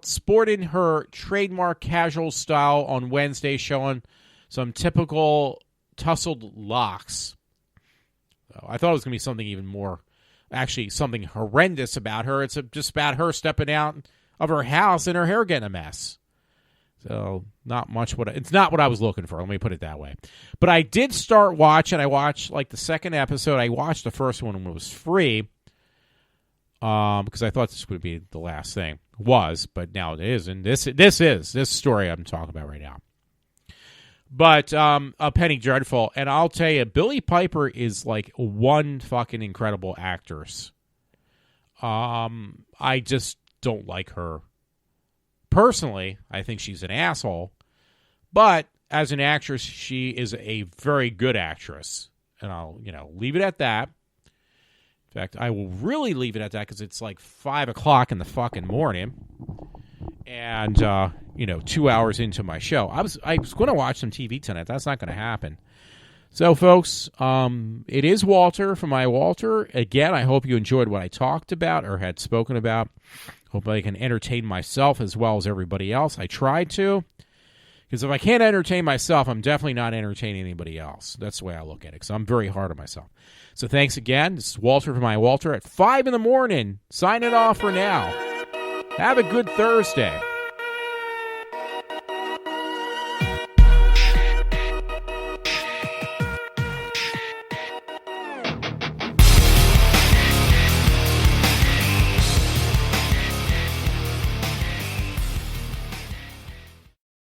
sporting her trademark casual style on Wednesday, showing some typical tousled locks. So I thought it was going to be something even more, actually something horrendous about her. It's just about her stepping out of her house and her hair getting a mess. So it's not what I was looking for. Let me put it that way. But I did start watching. I watched like the second episode. I watched the first one when it was free because I thought this would be the last thing. But now it is. And this story I'm talking about right now. But a Penny Dreadful. And I'll tell you, Billie Piper is like one fucking incredible actress. I just don't like her. Personally, I think she's an asshole, but as an actress, she is a very good actress, and I'll, leave it at that. In fact, I will really leave it at that because it's like 5 o'clock in the fucking morning, and 2 hours into my show. I was going to watch some TV tonight. That's not going to happen. So, folks, it is Walter from iWalter. Again, I hope you enjoyed what I talked about or had spoken about. Hope I can entertain myself as well as everybody else. I tried to. Because if I can't entertain myself, I'm definitely not entertaining anybody else. That's the way I look at it, because I'm very hard on myself. So thanks again. This is Walter from iWalter at 5 in the morning. Signing off for now. Have a good Thursday.